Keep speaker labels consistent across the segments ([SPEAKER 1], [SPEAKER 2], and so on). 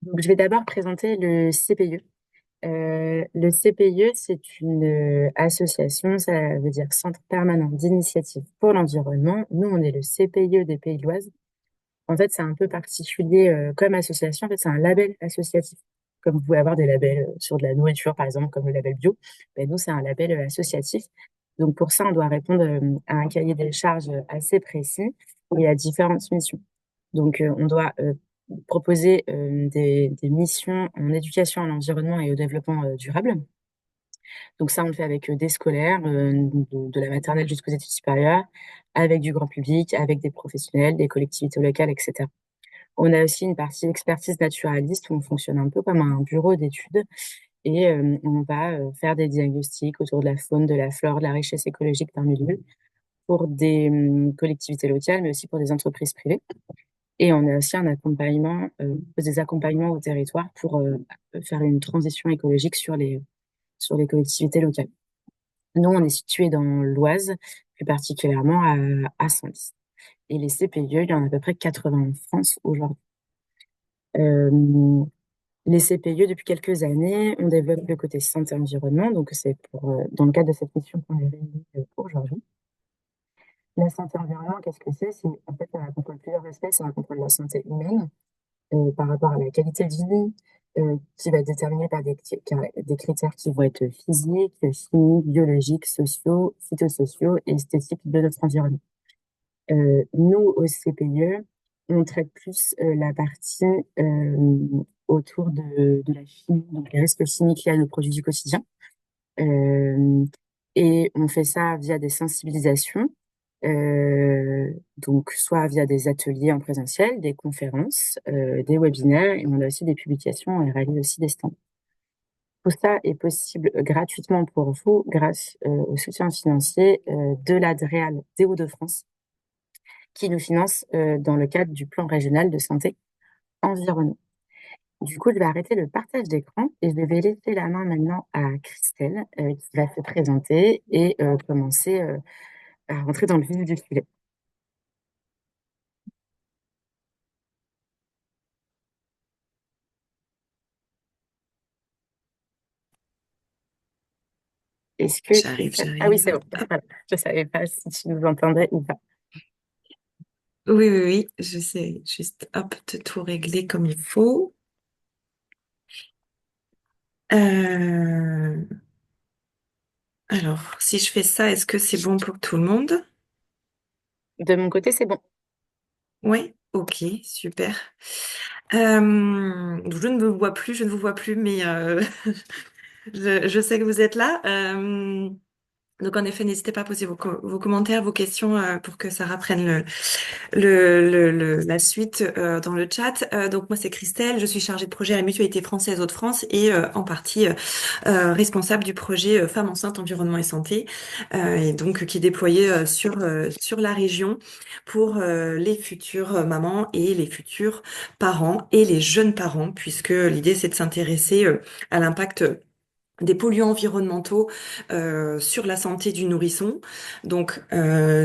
[SPEAKER 1] Donc, je vais d'abord présenter le CPIE. Le CPIE, c'est une association, ça veut dire Centre permanent d'initiative pour l'environnement. Nous, on est le CPIE des Pays de l'Oise. En fait, c'est un peu particulier comme association. En fait, c'est un label associatif. Comme vous pouvez avoir des labels sur de la nourriture, par exemple, comme le label bio. Ben, nous, c'est un label associatif. Donc, pour ça, on doit répondre à un cahier des charges assez précis et à différentes missions. Donc, on doit proposer des missions en éducation à l'environnement et au développement durable. Donc ça, on le fait avec des scolaires, de la maternelle jusqu'aux études supérieures, avec du grand public, avec des professionnels, des collectivités locales, etc. On a aussi une partie expertise naturaliste où on fonctionne un peu comme un bureau d'études et on va faire des diagnostics autour de la faune, de la flore, de la richesse écologique d'un milieu pour des collectivités locales, mais aussi pour des entreprises privées. Et on a aussi un accompagnement, des accompagnements au territoire pour faire une transition écologique sur les collectivités locales. Nous, on est situé dans l'Oise, plus particulièrement à Senlis. Et les CPIE, il y en a à peu près 80 en France aujourd'hui. Euh, les CPIE, depuis quelques années, on développe le côté santé environnement. Donc, c'est dans le cadre de cette mission qu'on est réunis aujourd'hui. La santé environnement, qu'est-ce que c'est? En fait, ça contrôle plusieurs aspects. Ça contrôle la santé humaine par rapport à la qualité de vie, qui va être déterminée par des critères qui vont être physiques, chimiques, biologiques, sociaux, phytosociaux et esthétiques de notre environnement. Nous, au CPIE, on traite plus la partie autour de la chimie, donc les risques chimiques liés à nos produits du quotidien. Euh, et on fait ça via des sensibilisations, donc soit via des ateliers en présentiel, des conférences, des webinaires, et on a aussi des publications et réalise aussi des stands. Tout ça est possible gratuitement pour vous grâce au soutien financier de la DREAL des Hauts-de-France, qui nous finance dans le cadre du plan régional de santé environnement. Du coup, je vais arrêter le partage d'écran et je vais laisser la main maintenant à Christelle qui va se présenter et commencer à rentrer dans le vif du sujet. Est-ce que
[SPEAKER 2] J'arrive,
[SPEAKER 1] Christelle... Ah oui, c'est
[SPEAKER 2] j'arrive.
[SPEAKER 1] bon. Voilà. Je ne savais pas si tu nous entendais ou pas.
[SPEAKER 2] Oui, oui, oui, je sais juste, hop, de tout régler comme il faut. Euh, Alors, si je fais ça, est-ce que c'est bon pour tout le monde?
[SPEAKER 1] De mon côté, c'est bon.
[SPEAKER 2] Oui, ok, super. Je ne vous vois plus, je ne vous vois plus, mais je sais que vous êtes là. Donc, en effet, n'hésitez pas à poser vos commentaires, vos questions pour que ça reprenne la suite dans le chat. Donc moi c'est Christelle, je suis chargée de projet à la Mutualité française Hauts-de-France et en partie responsable du projet Femmes enceintes, environnement et santé, et donc qui est déployé sur la région pour les futures mamans et les futurs parents et les jeunes parents, puisque l'idée c'est de s'intéresser à l'impact des polluants environnementaux sur la santé du nourrisson, donc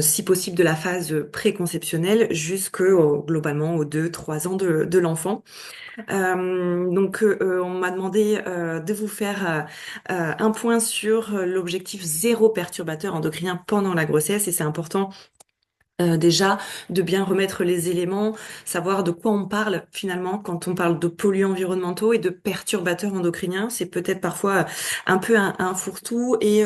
[SPEAKER 2] si possible de la phase préconceptionnelle jusqu'au globalement aux 2, 3 ans de l'enfant. On m'a demandé de vous faire un point sur l'objectif zéro perturbateur endocrinien pendant la grossesse et c'est important déjà, de bien remettre les éléments, savoir de quoi on parle finalement quand on parle de polluants environnementaux et de perturbateurs endocriniens. C'est peut-être parfois un peu un fourre-tout et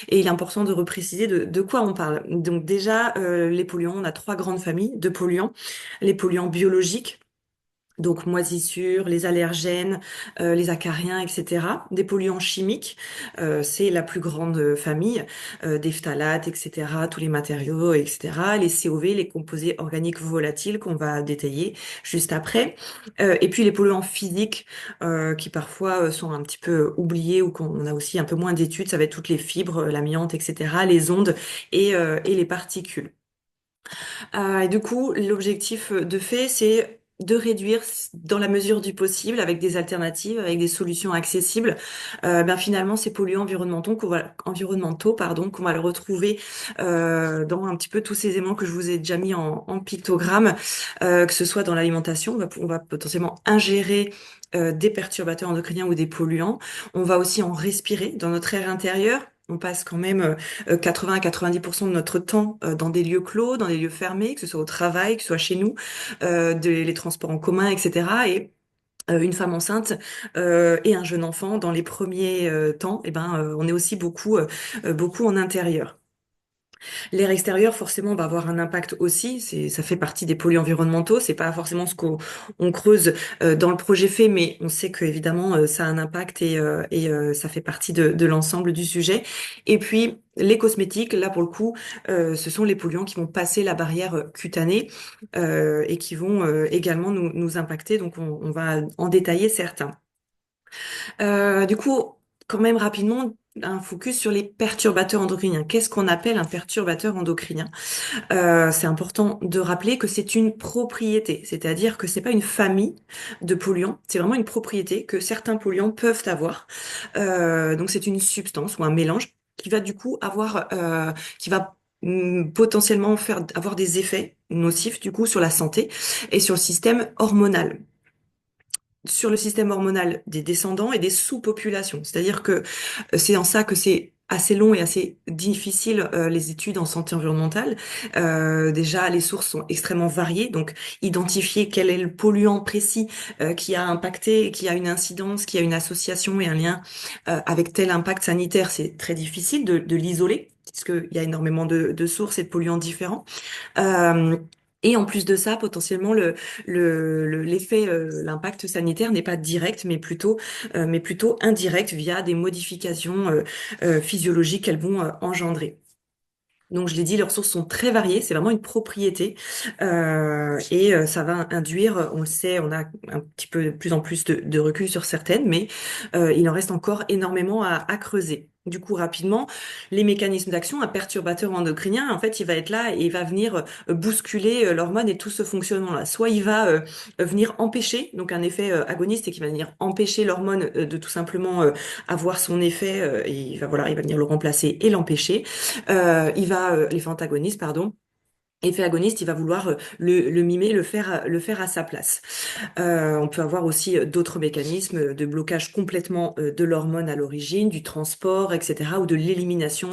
[SPEAKER 2] il est important de repréciser de quoi on parle. Donc déjà, les polluants, on a trois grandes familles de polluants. Les polluants biologiques. Donc moisissures, les allergènes, les acariens, etc. Des polluants chimiques, c'est la plus grande famille, des phtalates, etc. Tous les matériaux, etc. Les COV, les composés organiques volatiles qu'on va détailler juste après. Et puis les polluants physiques qui parfois sont un petit peu oubliés ou qu'on a aussi un peu moins d'études, ça va être toutes les fibres, l'amiante, etc. Les ondes et les particules. Et du coup, l'objectif de fait, c'est de réduire dans la mesure du possible avec des alternatives, avec des solutions accessibles, ben finalement ces polluants environnementaux, pardon, qu'on va le retrouver dans un petit peu tous ces éléments que je vous ai déjà mis en pictogramme, que ce soit dans l'alimentation, on va potentiellement ingérer des perturbateurs endocriniens ou des polluants. On va aussi en respirer dans notre air intérieur. On passe quand même 80 à 90% de notre temps dans des lieux clos, dans des lieux fermés, que ce soit au travail, que ce soit chez nous, les transports en commun, etc. Et une femme enceinte et un jeune enfant dans les premiers temps, eh ben, on est aussi beaucoup en intérieur. L'air extérieur, forcément, va avoir un impact aussi. Ça fait partie des polluants environnementaux. C'est pas forcément ce qu'on on creuse dans le projet fait, mais on sait que évidemment ça a un impact ça fait partie de l'ensemble du sujet. Et puis les cosmétiques, là pour le coup, ce sont les polluants qui vont passer la barrière cutanée et qui vont également nous impacter. Donc on va en détailler certains. Du coup, quand même rapidement, un focus sur les perturbateurs endocriniens. Qu'est-ce qu'on appelle un perturbateur endocrinien? C'est important de rappeler que c'est une propriété, c'est-à-dire que c'est pas une famille de polluants, c'est vraiment une propriété que certains polluants peuvent avoir. Donc c'est une substance ou un mélange qui va du coup qui va potentiellement avoir des effets nocifs du coup sur la santé et sur le système hormonal des descendants et des sous-populations. C'est-à-dire que c'est en ça que c'est assez long et assez difficile les études en santé environnementale. Déjà, les sources sont extrêmement variées, donc identifier quel est le polluant précis qui a impacté, qui a une incidence, qui a une association et un lien avec tel impact sanitaire, c'est très difficile de l'isoler, puisqu'il y a énormément de sources et de polluants différents. Euh, et en plus de ça, potentiellement, l'effet, l'impact sanitaire n'est pas direct, mais plutôt indirect via des modifications physiologiques qu'elles vont engendrer. Donc, je l'ai dit, leurs sources sont très variées. C'est vraiment une propriété ça va induire, on le sait, on a un petit peu de plus en plus de recul sur certaines, mais il en reste encore énormément à creuser. Du coup, rapidement, les mécanismes d'action, un perturbateur endocrinien, en fait, il va être là et il va venir bousculer l'hormone et tout ce fonctionnement-là. Soit il va venir empêcher, donc un effet agoniste et qui va venir empêcher l'hormone de tout simplement avoir son effet, et il va venir le remplacer et l'empêcher. L'effet antagoniste, pardon. Effet agoniste, il va vouloir le mimer, le faire à sa place. On peut avoir aussi d'autres mécanismes de blocage complètement de l'hormone à l'origine, du transport, etc., ou de l'élimination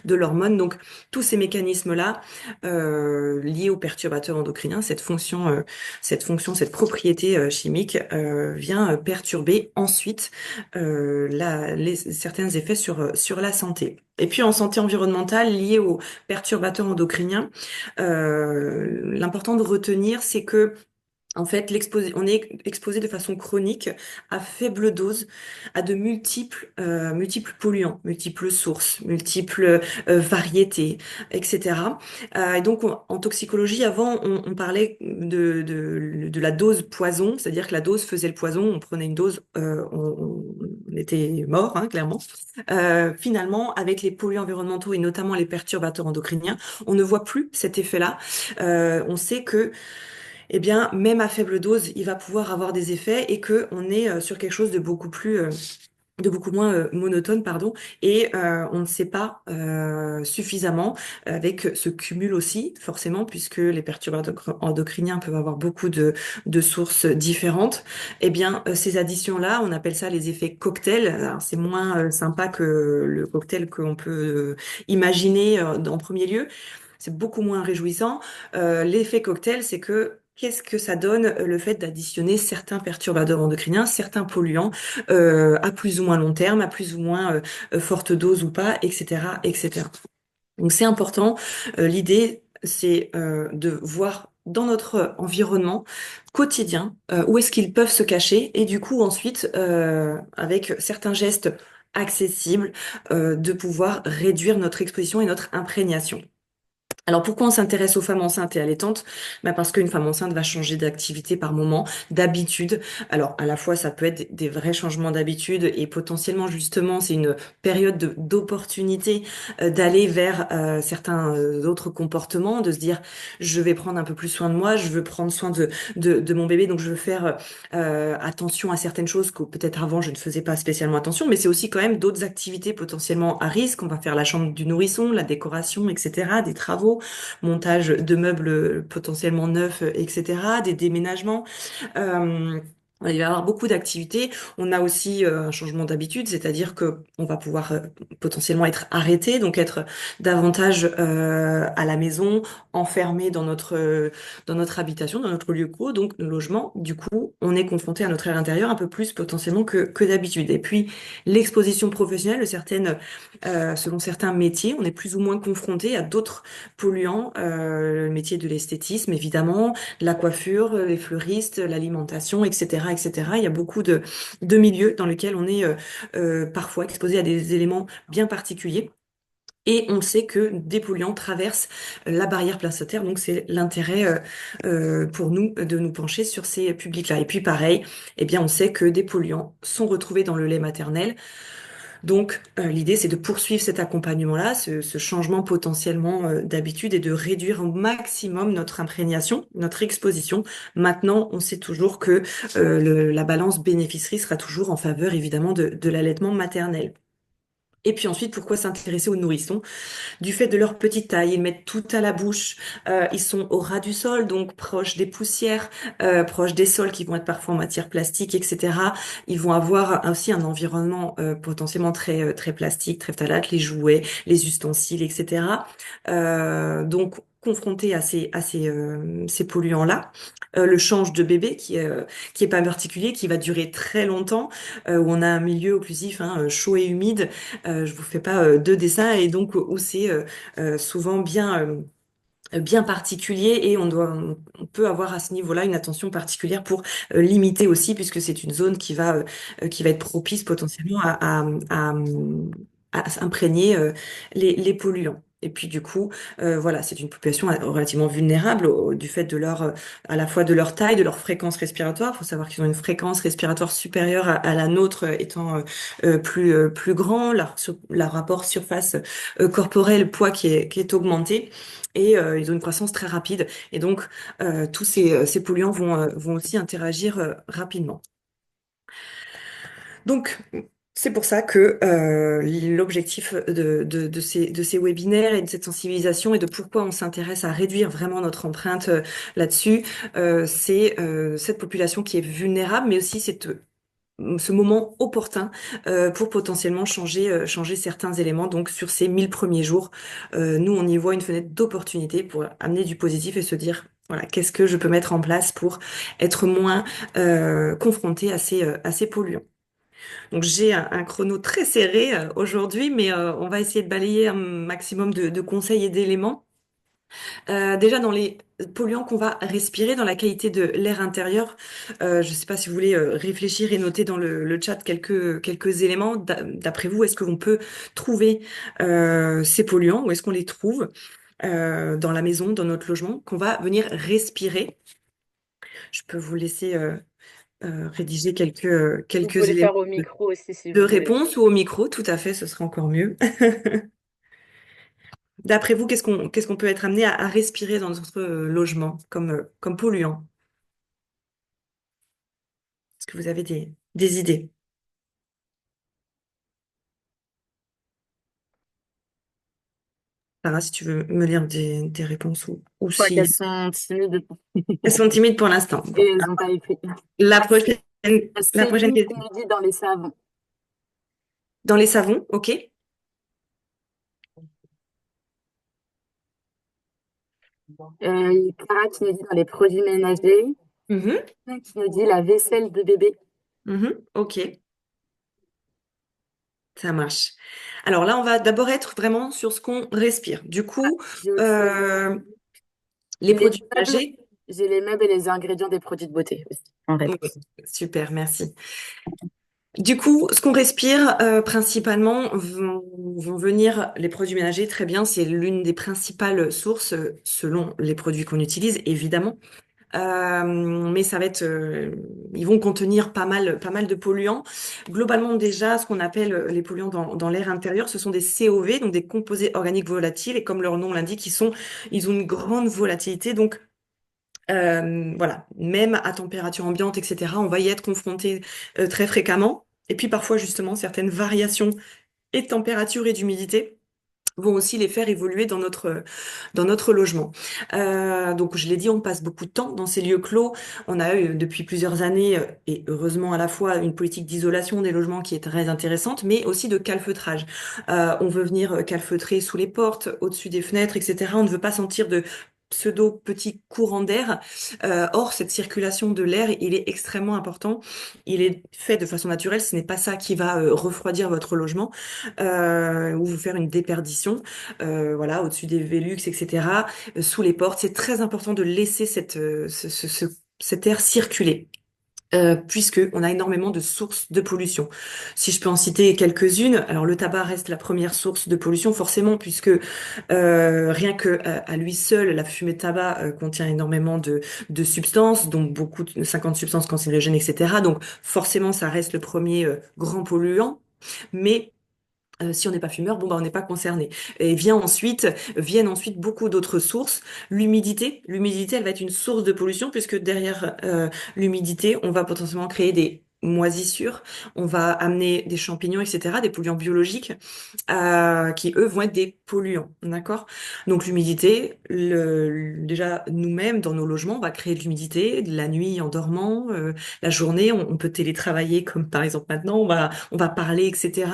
[SPEAKER 2] de l'hormone. Donc, tous ces mécanismes-là liés aux perturbateurs endocriniens, cette propriété chimique vient perturber ensuite certains effets sur la santé. Et puis en santé environnementale liée aux perturbateurs endocriniens, l'important de retenir, c'est que en fait, on est exposé de façon chronique à faible dose à de multiples polluants, multiples sources, multiples variétés, etc. Et donc, en toxicologie, avant, on parlait de la dose poison, c'est-à-dire que la dose faisait le poison, on prenait une dose, on était mort, hein, clairement. Finalement, avec les polluants environnementaux et notamment les perturbateurs endocriniens, on ne voit plus cet effet-là. On sait que eh bien, même à faible dose, il va pouvoir avoir des effets et que on est sur quelque chose de beaucoup moins monotone, pardon, et on ne sait pas suffisamment avec ce cumul aussi, forcément, puisque les perturbateurs endocriniens peuvent avoir beaucoup de sources différentes. Eh bien, ces additions-là, on appelle ça les effets cocktails. Alors, c'est moins sympa que le cocktail qu'on peut imaginer en premier lieu. C'est beaucoup moins réjouissant. L'effet cocktail, c'est que qu'est-ce que ça donne le fait d'additionner certains perturbateurs endocriniens, certains polluants à plus ou moins long terme, à plus ou moins forte dose ou pas, etc., etc. Donc c'est important. L'idée, c'est de voir dans notre environnement quotidien où est-ce qu'ils peuvent se cacher et du coup ensuite, avec certains gestes accessibles, de pouvoir réduire notre exposition et notre imprégnation. Alors pourquoi on s'intéresse aux femmes enceintes et allaitantes? Bah parce qu'une femme enceinte va changer d'activité par moment, d'habitude. Alors à la fois ça peut être des vrais changements d'habitude et potentiellement justement c'est une période d'opportunité d'aller vers certains autres comportements, de se dire je vais prendre un peu plus soin de moi, je veux prendre soin de mon bébé, donc je veux faire attention à certaines choses que peut-être avant je ne faisais pas spécialement attention, mais c'est aussi quand même d'autres activités potentiellement à risque. On va faire la chambre du nourrisson, la décoration, etc., des travaux, montage de meubles potentiellement neufs, etc., des déménagements. Euh, il va y avoir beaucoup d'activités. On a aussi un changement d'habitude, c'est-à-dire que on va pouvoir potentiellement être arrêté, donc être davantage à la maison, enfermé dans notre habitation, dans notre lieu clos, donc le logement. Du coup, on est confronté à notre air intérieur un peu plus potentiellement que d'habitude. Et puis l'exposition professionnelle, selon certains métiers, on est plus ou moins confronté à d'autres polluants, le métier de l'esthétisme évidemment, la coiffure, les fleuristes, l'alimentation, etc., etc. Il y a beaucoup de milieux dans lesquels on est parfois exposé à des éléments bien particuliers. Et on sait que des polluants traversent la barrière placentaire, donc c'est l'intérêt pour nous de nous pencher sur ces publics-là. Et puis pareil, eh bien on sait que des polluants sont retrouvés dans le lait maternel, donc, l'idée, c'est de poursuivre cet accompagnement-là, ce changement potentiellement d'habitude et de réduire au maximum notre imprégnation, notre exposition. Maintenant, on sait toujours que la balance bénéfice-risque sera toujours en faveur, évidemment, de l'allaitement maternel. Et puis ensuite, pourquoi s'intéresser aux nourrissons? Du fait de leur petite taille, ils mettent tout à la bouche, ils sont au ras du sol, donc proches des poussières, proches des sols qui vont être parfois en matière plastique, etc. Ils vont avoir aussi un environnement potentiellement très plastique, très phthalate, les jouets, les ustensiles, etc. Donc confrontés ces polluants-là. Le change de bébé qui est pas particulier, qui va durer très longtemps, où on a un milieu occlusif hein, chaud et humide. Je vous fais pas deux dessins et donc où c'est souvent bien particulier et on peut avoir à ce niveau-là une attention particulière pour limiter aussi puisque c'est une zone qui va être propice potentiellement à imprégner les polluants. Et puis du coup, voilà, c'est une population relativement vulnérable du fait de à la fois de leur taille, de leur fréquence respiratoire. Il faut savoir qu'ils ont une fréquence respiratoire supérieure à la nôtre, étant plus grand, leur rapport surface corporelle, poids qui est augmenté et ils ont une croissance très rapide. Et donc, tous ces polluants vont aussi interagir rapidement. Donc, c'est pour ça que l'objectif de ces webinaires et de cette sensibilisation et de pourquoi on s'intéresse à réduire vraiment notre empreinte là-dessus, c'est cette population qui est vulnérable, mais aussi ce moment opportun pour potentiellement changer certains éléments. Donc sur ces 1000 premiers jours, nous, on y voit une fenêtre d'opportunité pour amener du positif et se dire, voilà, qu'est-ce que je peux mettre en place pour être moins confronté à ces polluants. Donc j'ai un chrono très serré aujourd'hui, mais on va essayer de balayer un maximum de conseils et d'éléments. Déjà dans les polluants qu'on va respirer, dans la qualité de l'air intérieur, je ne sais pas si vous voulez réfléchir et noter dans le chat quelques éléments. D'après vous, est-ce qu'on peut trouver ces polluants? Où est-ce qu'on les trouve dans la maison, dans notre logement, qu'on va venir respirer? Je peux vous laisser rédiger
[SPEAKER 1] Vous
[SPEAKER 2] quelques
[SPEAKER 1] pouvez le
[SPEAKER 2] éléments
[SPEAKER 1] faire au
[SPEAKER 2] de
[SPEAKER 1] micro aussi si
[SPEAKER 2] de
[SPEAKER 1] vous voulez.
[SPEAKER 2] réponse ou au micro, tout à fait, ce sera encore mieux. D'après vous, qu'est-ce qu'on peut être amené à respirer dans notre logement comme polluant? Est-ce que vous avez des idées? Sarah, si tu veux me lire des réponses ou
[SPEAKER 1] Je crois qu'elles
[SPEAKER 2] si
[SPEAKER 1] sont timides
[SPEAKER 2] elles sont timides pour l'instant.
[SPEAKER 1] et
[SPEAKER 2] Bon,
[SPEAKER 1] elles n'ont pas écrit.
[SPEAKER 2] la prochaine, la prochaine
[SPEAKER 1] Céline qui
[SPEAKER 2] question.
[SPEAKER 1] nous dit dans les savons.
[SPEAKER 2] Dans les savons, ok?
[SPEAKER 1] Clara qui nous dit dans les produits ménagers.
[SPEAKER 2] Mhm,
[SPEAKER 1] Qui nous dit la vaisselle de bébé.
[SPEAKER 2] ok, ça marche. Alors là, on va d'abord être vraiment sur ce qu'on respire. Du coup,
[SPEAKER 1] J'ai autre chose.
[SPEAKER 2] euh, les
[SPEAKER 1] Les
[SPEAKER 2] produits
[SPEAKER 1] meubles,
[SPEAKER 2] ménagers.
[SPEAKER 1] j'ai les meubles et les ingrédients des produits de beauté aussi en
[SPEAKER 2] Oui,
[SPEAKER 1] réponse.
[SPEAKER 2] super, merci. Du coup, ce qu'on respire principalement vont venir les produits ménagers, très bien, c'est l'une des principales sources selon les produits qu'on utilise, évidemment. Mais ça va être, ils vont contenir pas mal de polluants. Globalement, déjà, ce qu'on appelle les polluants dans l'air intérieur, ce sont des COV, donc des composés organiques volatiles, et comme leur nom l'indique, ils ont une grande volatilité, donc voilà, même à température ambiante, etc., on va y être confronté très fréquemment. Et puis parfois, justement, certaines variations et de température et d'humidité vont aussi les faire évoluer dans notre logement. Donc, je l'ai dit, on passe beaucoup de temps dans ces lieux clos. On a eu depuis plusieurs années, et heureusement à la fois, une politique d'isolation des logements qui est très intéressante, mais aussi de calfeutrage. On veut venir calfeutrer sous les portes, au-dessus des fenêtres, etc. On ne veut pas sentir de pseudo petits courants d'air. Or, cette circulation de l'air, il est extrêmement important. Il est fait de façon naturelle. Ce n'est pas ça qui va refroidir votre logement ou vous faire une déperdition, voilà, au-dessus des Velux, etc., sous les portes. C'est très important de laisser cet air circuler. Puisque on a énormément de sources de pollution. Si je peux en citer quelques-unes, alors le tabac reste la première source de pollution forcément, puisque rien que à lui seul, la fumée de tabac contient énormément de substances, dont 50 substances cancérigènes, etc. Donc forcément, ça reste le premier grand polluant. Mais si on n'est pas fumeur, bon bah on n'est pas concerné. Et viennent ensuite beaucoup d'autres sources. L'humidité, elle va être une source de pollution puisque derrière l'humidité, on va potentiellement créer des moisissures, on va amener des champignons, etc., des polluants biologiques qui eux vont être des polluants, d'accord? Donc l'humidité, déjà nous-mêmes dans nos logements, on va créer de l'humidité la nuit en dormant, la journée, on peut télétravailler comme par exemple maintenant, on va parler, etc.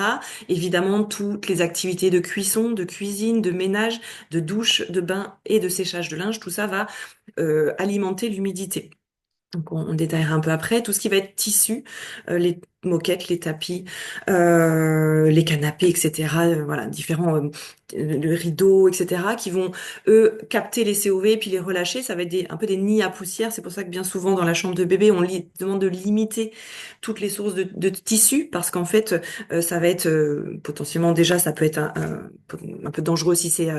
[SPEAKER 2] Évidemment, toutes les activités de cuisson, de cuisine, de ménage, de douche, de bain et de séchage de linge, tout ça va alimenter l'humidité. Donc on détaillera un peu après. Tout ce qui va être tissu, les moquettes, les tapis, les canapés, etc. Voilà, différents le rideau, etc. qui vont, eux, capter les COV puis les relâcher. Ça va être un peu des nids à poussière. C'est pour ça que bien souvent, dans la chambre de bébé, demande de limiter toutes les sources de tissu parce qu'en fait, ça va être potentiellement, déjà, ça peut être un peu dangereux si c'est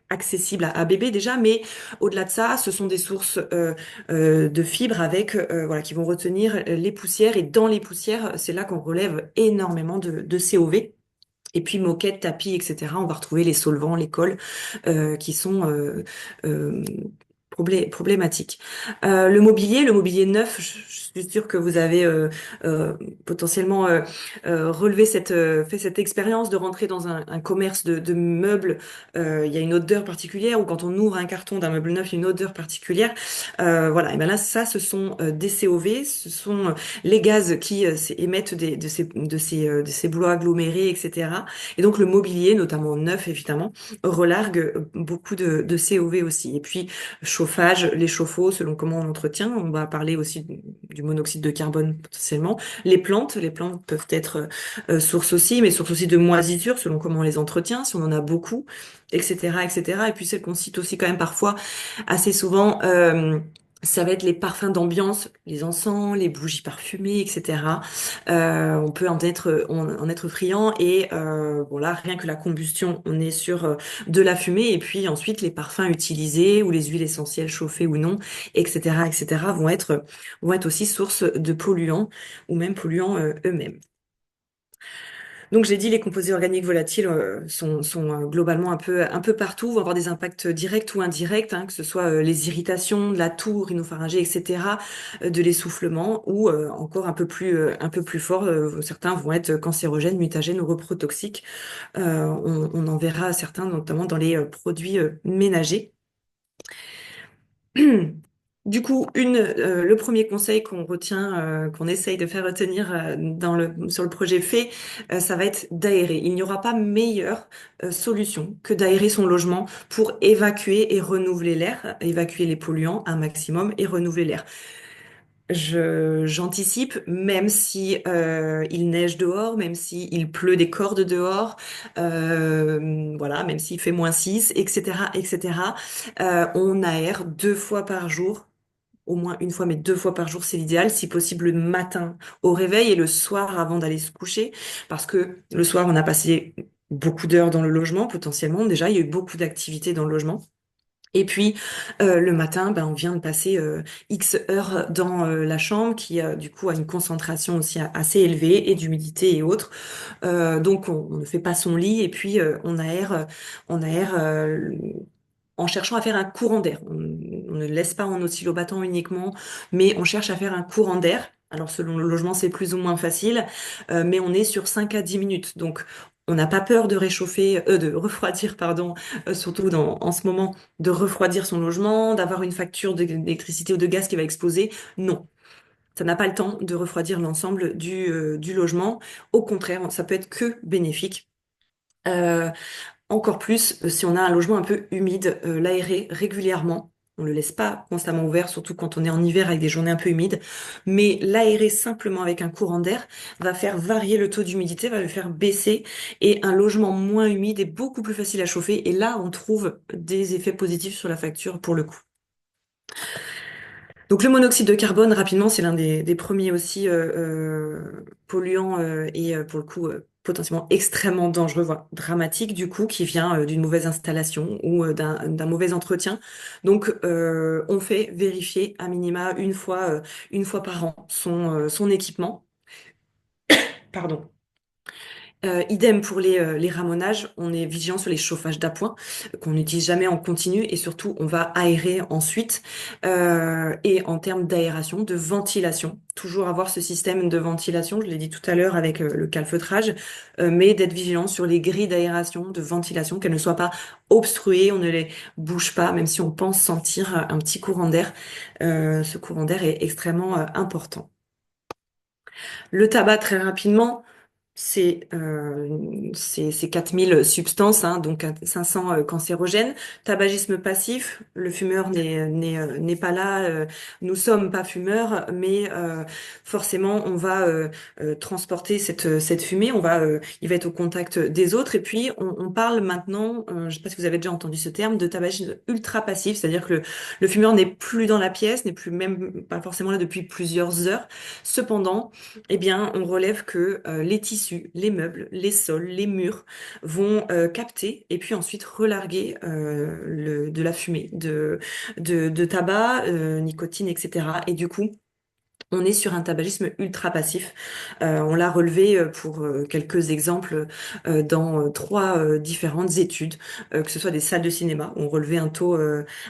[SPEAKER 2] accessible à bébé déjà, mais au-delà de ça, ce sont des sources de fibres avec voilà qui vont retenir les poussières et dans les poussières, c'est là qu'on relève énormément de COV. Et puis moquettes, tapis, etc. On va retrouver les solvants, les cols qui sont euh, problématiques. Le mobilier neuf, je suis sûre que vous avez euh, potentiellement relevé fait cette expérience de rentrer dans un commerce de meubles. Il y a une odeur particulière, ou quand on ouvre un carton d'un meuble neuf, il y a une odeur particulière. Voilà. Et ben là, ça, ce sont des COV, ce sont les gaz qui émettent de ces boulots agglomérés, etc. Et donc le mobilier, notamment neuf évidemment, relargue beaucoup de COV aussi. Et puis chauffage, les chauffe-eau, selon comment on l'entretient, on va parler aussi du monoxyde de carbone potentiellement. Les plantes peuvent être source aussi, mais source aussi de moisissures selon comment on les entretient, si on en a beaucoup, etc., etc. Et puis celle qu'on cite aussi quand même parfois assez souvent. Ça va être les parfums d'ambiance, les encens, les bougies parfumées, etc. On peut en être friand et bon là, rien que la combustion, on est sur de la fumée et puis ensuite les parfums utilisés ou les huiles essentielles chauffées ou non, etc., etc. Vont être aussi source de polluants ou même polluants eux-mêmes. Donc j'ai dit les composés organiques volatiles sont globalement un peu partout, vont avoir des impacts directs ou indirects, hein, que ce soit les irritations, de la toux, rhinopharyngée, etc., de l'essoufflement ou encore un peu plus fort, certains vont être cancérogènes, mutagènes ou reprotoxiques. On en verra certains notamment dans les produits ménagers. Du coup, le premier conseil qu'on retient, qu'on essaye de faire retenir sur le projet fait, ça va être d'aérer. Il n'y aura pas meilleure solution que d'aérer son logement pour évacuer et renouveler l'air, évacuer les polluants un maximum et renouveler l'air. J'anticipe, même si il neige dehors, même si il pleut des cordes dehors, voilà, même s'il fait -6, etc., etc. On aère 2 fois par jour au moins une fois, mais 2 fois par jour, c'est l'idéal. Si possible, le matin au réveil et le soir avant d'aller se coucher. Parce que le soir, on a passé beaucoup d'heures dans le logement, potentiellement. Déjà, il y a eu beaucoup d'activités dans le logement. Et puis le matin, ben, on vient de passer X heures dans la chambre qui du coup a une concentration aussi assez élevée et d'humidité et autres. Donc on ne fait pas son lit et puis on aère en cherchant à faire un courant d'air. On ne laisse pas en oscillobattant uniquement, mais on cherche à faire un courant d'air. Alors selon le logement, c'est plus ou moins facile, mais on est sur 5 à 10 minutes. Donc on n'a pas peur de réchauffer, de refroidir, pardon, surtout en ce moment, de refroidir son logement, d'avoir une facture d'électricité ou de gaz qui va exploser. Non, ça n'a pas le temps de refroidir l'ensemble du logement. Au contraire, ça peut être que bénéfique. Euh, Encore plus si on a un logement un peu humide, l'aérer régulièrement. On le laisse pas constamment ouvert, surtout quand on est en hiver avec des journées un peu humides. Mais l'aérer simplement avec un courant d'air va faire varier le taux d'humidité, va le faire baisser. Et un logement moins humide est beaucoup plus facile à chauffer. Et là, on trouve des effets positifs sur la facture pour le coup. Donc le monoxyde de carbone, rapidement, c'est l'un des premiers aussi polluants et pour le coup potentiellement extrêmement dangereux, voire dramatique du coup, qui vient d'une mauvaise installation ou d'un mauvais entretien. Donc on fait vérifier à minima une fois par an son équipement. Pardon. Idem pour les ramonages, on est vigilant sur les chauffages d'appoint qu'on n'utilise jamais en continu et surtout on va aérer ensuite. Et en termes d'aération, de ventilation, toujours avoir ce système de ventilation, je l'ai dit tout à l'heure avec le calfeutrage, mais d'être vigilant sur les grilles d'aération, de ventilation, qu'elles ne soient pas obstruées, on ne les bouge pas, même si on pense sentir un petit courant d'air. Ce courant d'air est extrêmement important. Le tabac, très rapidement, c'est 4000 substances, hein, donc 500 cancérogènes. Tabagisme passif, le fumeur n'est pas là. Nous sommes pas fumeurs, mais forcément, on va transporter cette fumée. Il va être au contact des autres. Et puis, on parle maintenant, je ne sais pas si vous avez déjà entendu ce terme, de tabagisme ultra passif, c'est-à-dire que le fumeur n'est plus dans la pièce, n'est plus même pas forcément là depuis plusieurs heures. Cependant, eh bien, on relève que les tissus, les meubles, les sols, les murs vont capter et puis ensuite relarguer de la fumée, de tabac, nicotine, etc. Et du coup, on est sur un tabagisme ultra passif. On l'a relevé pour quelques exemples dans trois différentes études, que ce soit des salles de cinéma, où on relevait un taux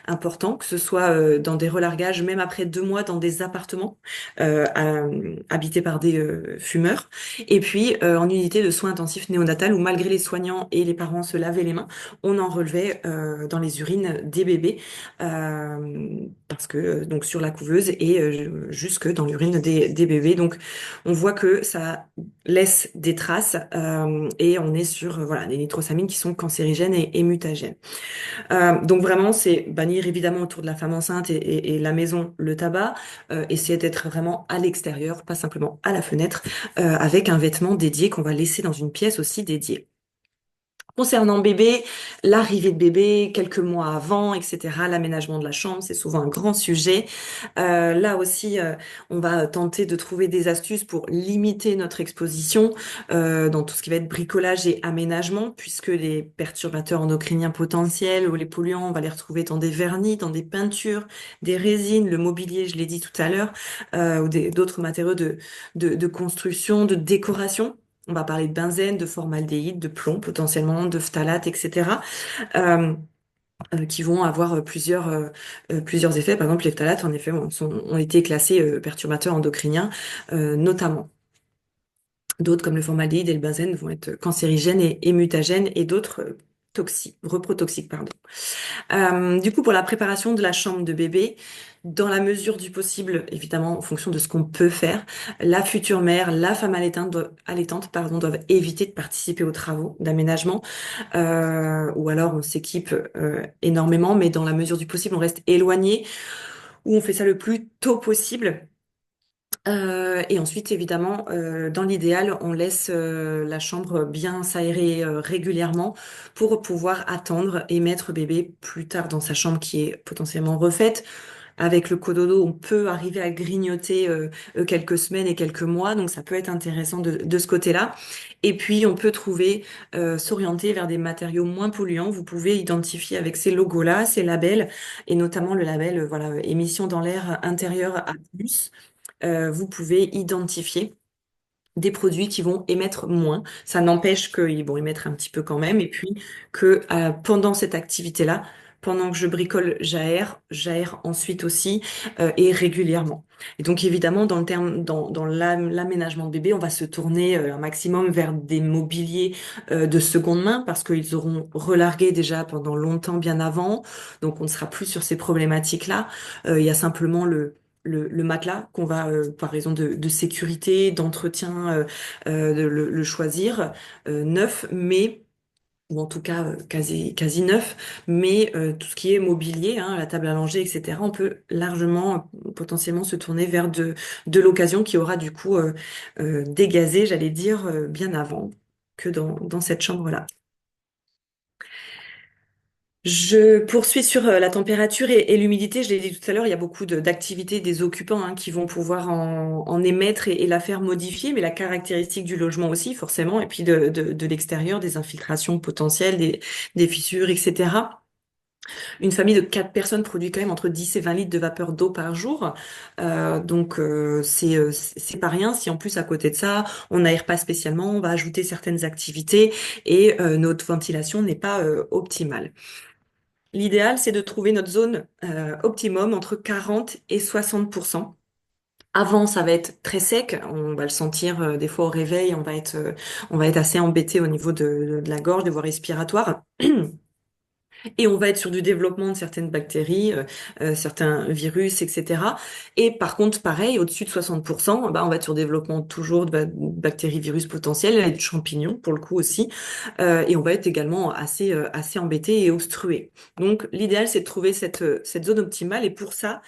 [SPEAKER 2] important, que ce soit dans des relargages, même après 2 mois, dans des appartements habités par des fumeurs, et puis en unité de soins intensifs néonatal, où malgré les soignants et les parents se lavaient les mains, on en relevait dans les urines des bébés, parce que donc sur la couveuse et jusque dans l'urine des bébés. Donc, on voit que ça laisse des traces et on est sur voilà des nitrosamines qui sont cancérigènes et mutagènes. Donc vraiment, c'est bannir évidemment autour de la femme enceinte et la maison le tabac. Essayer d'être vraiment à l'extérieur, pas simplement à la fenêtre, avec un vêtement dédié qu'on va laisser dans une pièce aussi dédiée. Concernant bébé, l'arrivée de bébé, quelques mois avant, etc., l'aménagement de la chambre, c'est souvent un grand sujet. Là aussi, on va tenter de trouver des astuces pour limiter notre exposition dans tout ce qui va être bricolage et aménagement, puisque les perturbateurs endocriniens potentiels ou les polluants, on va les retrouver dans des vernis, dans des peintures, des résines, le mobilier, je l'ai dit tout à l'heure, ou d'autres matériaux de construction, de décoration. On va parler de benzène, de formaldéhyde, de plomb potentiellement, de phtalate, etc. euh, qui vont avoir plusieurs effets. Par exemple, les phtalates, en effet, ont été classés perturbateurs endocriniens, notamment. D'autres, comme le formaldéhyde et le benzène, vont être cancérigènes et mutagènes, et d'autres toxiques, reprotoxiques, pardon. Du coup, pour la préparation de la chambre de bébé, dans la mesure du possible, évidemment, en fonction de ce qu'on peut faire, la future mère, la femme allaitante, pardon, doivent éviter de participer aux travaux d'aménagement, ou alors on s'équipe énormément, mais dans la mesure du possible, on reste éloigné, ou on fait ça le plus tôt possible. Et ensuite, évidemment, dans l'idéal, on laisse la chambre bien s'aérer régulièrement pour pouvoir attendre et mettre bébé plus tard dans sa chambre qui est potentiellement refaite. avec le cododo, on peut arriver à grignoter quelques semaines et quelques mois, donc ça peut être intéressant de ce côté-là. Et puis, on peut trouver, s'orienter vers des matériaux moins polluants. Vous pouvez identifier avec ces logos-là, ces labels, et notamment le label, voilà, émissions dans l'air intérieur à plus. Vous pouvez identifier des produits qui vont émettre moins. Ça n'empêche qu'ils vont émettre un petit peu quand même. Et puis que pendant cette activité-là, pendant que je bricole, j'aère ensuite aussi et régulièrement. Et donc évidemment, dans le terme, dans l'aménagement de bébé, on va se tourner un maximum vers des mobiliers de seconde main parce qu'ils auront relargué déjà pendant longtemps bien avant. Donc on ne sera plus sur ces problématiques-là. Il y a simplement le matelas qu'on va, par raison de sécurité, d'entretien, le choisir neuf, mais ou en tout cas quasi neuf, mais tout ce qui est mobilier, hein, la table à langer, etc., on peut largement potentiellement se tourner vers de l'occasion qui aura du coup dégazé, j'allais dire, bien avant que dans cette chambre-là. Je poursuis sur la température et l'humidité. Je l'ai dit tout à l'heure, il y a beaucoup d'activités des occupants qui vont pouvoir en émettre et la faire modifier, mais la caractéristique du logement aussi, forcément, et puis de l'extérieur, des infiltrations potentielles, des fissures, etc. Une famille de 4 personnes produit quand même entre 10 et 20 litres de vapeur d'eau par jour. C'est pas rien. Si en plus, à côté de ça, on n'aère pas spécialement, on va ajouter certaines activités et notre ventilation n'est pas optimale. L'idéal, c'est de trouver notre zone optimum entre 40 et 60%. Avant, ça va être très sec. On va le sentir des fois au réveil. On va être assez embêté au niveau de la gorge, des voies respiratoires. Et on va être sur du développement de certaines bactéries, certains virus, etc. Et par contre, pareil, au-dessus de 60%, bah, on va être sur développement toujours de bactéries, virus potentiels, et de champignons pour le coup aussi. Et on va être également assez embêté et obstrué. Donc, l'idéal, c'est de trouver cette zone optimale. Et pour ça,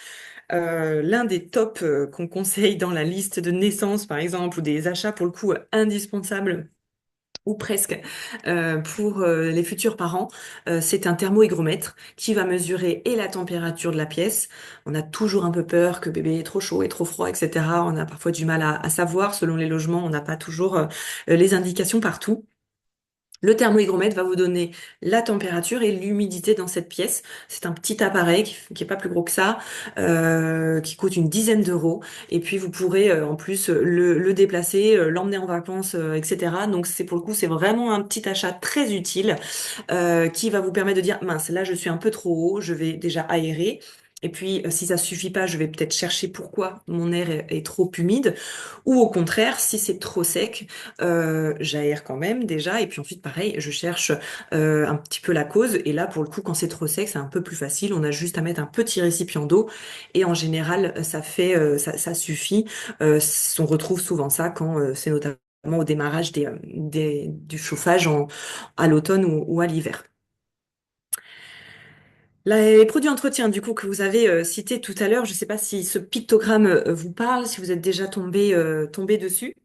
[SPEAKER 2] l'un des tops qu'on conseille dans la liste de naissance, par exemple, ou des achats pour le coup indispensables ou presque, pour les futurs parents, c'est un thermohygromètre qui va mesurer et la température de la pièce. On a toujours un peu peur que bébé est trop chaud et trop froid, etc. On a parfois du mal à savoir selon les logements. On n'a pas toujours les indications partout. Le thermohygromètre va vous donner la température et l'humidité dans cette pièce. C'est un petit appareil qui est pas plus gros que ça, qui coûte une dizaine d'euros. Et puis vous pourrez en plus le déplacer, l'emmener en vacances, etc. Donc c'est pour le coup, c'est vraiment un petit achat très utile qui va vous permettre de dire, mince, là je suis un peu trop haut, je vais déjà aérer. Et puis, si ça suffit pas, je vais peut-être chercher pourquoi mon air est trop humide. Ou au contraire, si c'est trop sec, j'aère quand même déjà. Et puis ensuite, pareil, je cherche un petit peu la cause. Et là, pour le coup, quand c'est trop sec, c'est un peu plus facile. On a juste à mettre un petit récipient d'eau. Et en général, ça suffit. On retrouve souvent ça quand c'est notamment au démarrage du chauffage à l'automne ou à l'hiver. Les produits entretien, du coup, que vous avez cités tout à l'heure, je ne sais pas si ce pictogramme vous parle, si vous êtes déjà tombé dessus.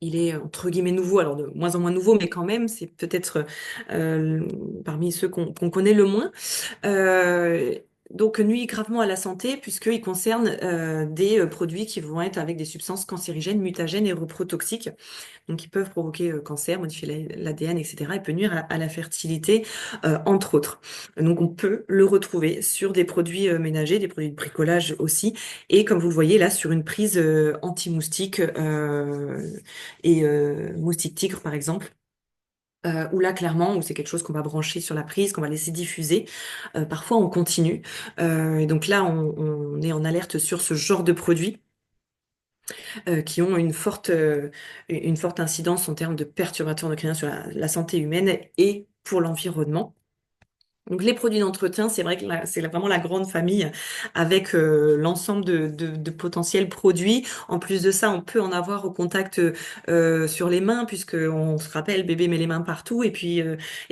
[SPEAKER 2] Il est entre guillemets nouveau, alors de moins en moins nouveau, mais quand même, c'est peut-être euh, parmi ceux qu'on connaît le moins. Euh, donc, nuit gravement à la santé, puisqu'il concerne des produits qui vont être avec des substances cancérigènes, mutagènes et reprotoxiques. Donc, ils peuvent provoquer cancer, modifier l'ADN, etc. et peut nuire à la fertilité, entre autres. Donc, on peut le retrouver sur des produits ménagers, des produits de bricolage aussi. Et comme vous le voyez là, sur une prise anti-moustique et moustique tigre, par exemple. Où là, clairement, où c'est quelque chose qu'on va brancher sur la prise, qu'on va laisser diffuser. Parfois, on continue. Et donc là, on est en alerte sur ce genre de produits qui ont une forte incidence en termes de perturbateurs endocriniens sur la santé humaine et pour l'environnement. Donc les produits d'entretien, c'est vrai que c'est vraiment la grande famille avec l'ensemble de potentiels produits. En plus de ça, on peut en avoir au contact sur les mains puisque on se rappelle, bébé met les mains partout et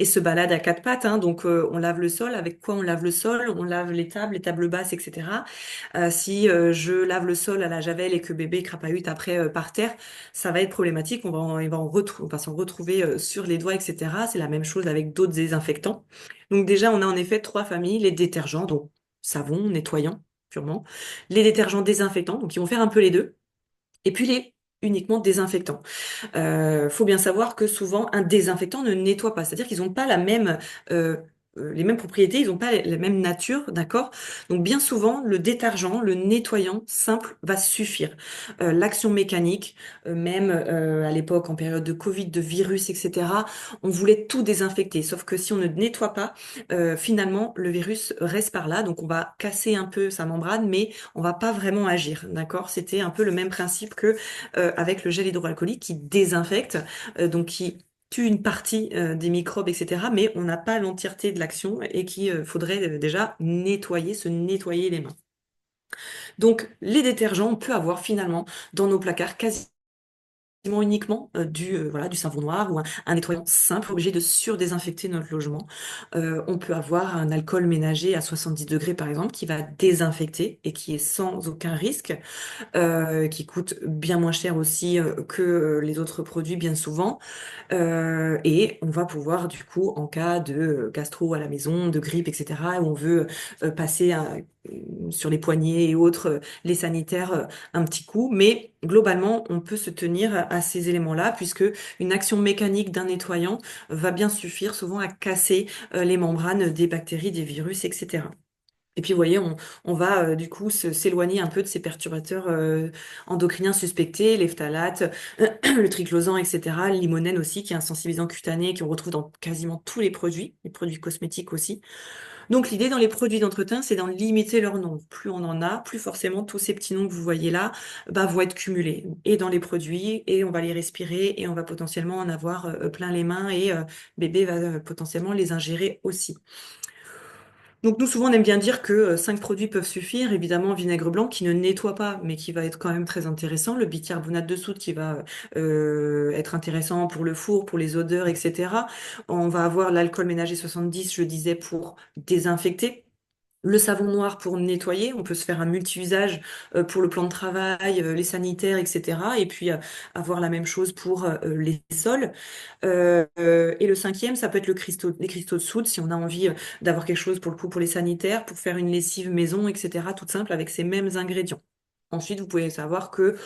[SPEAKER 2] se balade à quatre pattes. Donc on lave le sol. Avec quoi on lave le sol? On lave les tables basses, etc. Si je lave le sol à la javel et que bébé crapahute après par terre, ça va être problématique. On va s'en retrouver sur les doigts, etc. C'est la même chose avec d'autres désinfectants. Donc déjà, on a en effet 3 familles, les détergents, donc savon, nettoyant. purement, les détergents désinfectants, donc ils vont faire un peu les deux, et puis les uniquement désinfectants. Faut bien savoir que souvent un désinfectant ne nettoie pas, c'est-à-dire qu'ils n'ont pas euh, les mêmes propriétés, ils n'ont pas la même nature, d'accord? Donc bien souvent, le détergent, le nettoyant simple va suffire. L'action mécanique, même à l'époque en période de Covid, de virus, etc., on voulait tout désinfecter. Sauf que si on ne nettoie pas, finalement, le virus reste par là, donc on va casser un peu sa membrane, mais on va pas vraiment agir, d'accord? C'était un peu le même principe que avec le gel hydroalcoolique qui désinfecte, donc qui tue une partie des microbes, etc. Mais on n'a pas l'entièreté de l'action et qui faudrait déjà nettoyer, se nettoyer les mains. Donc les détergents, on peut avoir finalement dans nos placards quasiment uniquement voilà, du savon noir ou un nettoyant simple, obligé de surdésinfecter notre logement. On peut avoir un alcool ménager à 70 degrés par exemple qui va désinfecter et qui est sans aucun risque, qui coûte bien moins cher aussi que les autres produits bien souvent. Et on va pouvoir du coup, en cas de gastro à la maison, de grippe, etc., où on veut passer sur les poignets et autres, les sanitaires, un petit coup. Mais globalement, on peut se tenir à ces éléments-là, puisque une action mécanique d'un nettoyant va bien suffire souvent à casser les membranes des bactéries, des virus, etc. Et puis, vous voyez, on va du coup s'éloigner un peu de ces perturbateurs endocriniens suspectés, les phtalates, le triclosan, etc. Le limonène aussi, qui est un sensibilisant cutané, qu'on retrouve dans quasiment tous les produits cosmétiques aussi. Donc, l'idée dans les produits d'entretien, c'est d'en limiter leur nombre. Plus on en a, plus forcément tous ces petits noms que vous voyez là, bah, vont être cumulés. Et dans les produits, et on va les respirer, et on va potentiellement en avoir plein les mains, et bébé va potentiellement les ingérer aussi. Donc nous, souvent, on aime bien dire que 5 produits peuvent suffire. Évidemment, vinaigre blanc qui ne nettoie pas, mais qui va être quand même très intéressant. Le bicarbonate de soude qui va être intéressant pour le four, pour les odeurs, etc. On va avoir l'alcool ménager 70, je disais, pour désinfecter. Le savon noir pour nettoyer, on peut se faire un multi-usage pour le plan de travail, les sanitaires, etc. Et puis avoir la même chose pour les sols. Et le cinquième, ça peut être les cristaux de soude, si on a envie d'avoir quelque chose pour le coup pour les sanitaires, pour faire une lessive maison, etc. Toute simple avec ces mêmes ingrédients. Ensuite, vous pouvez savoir que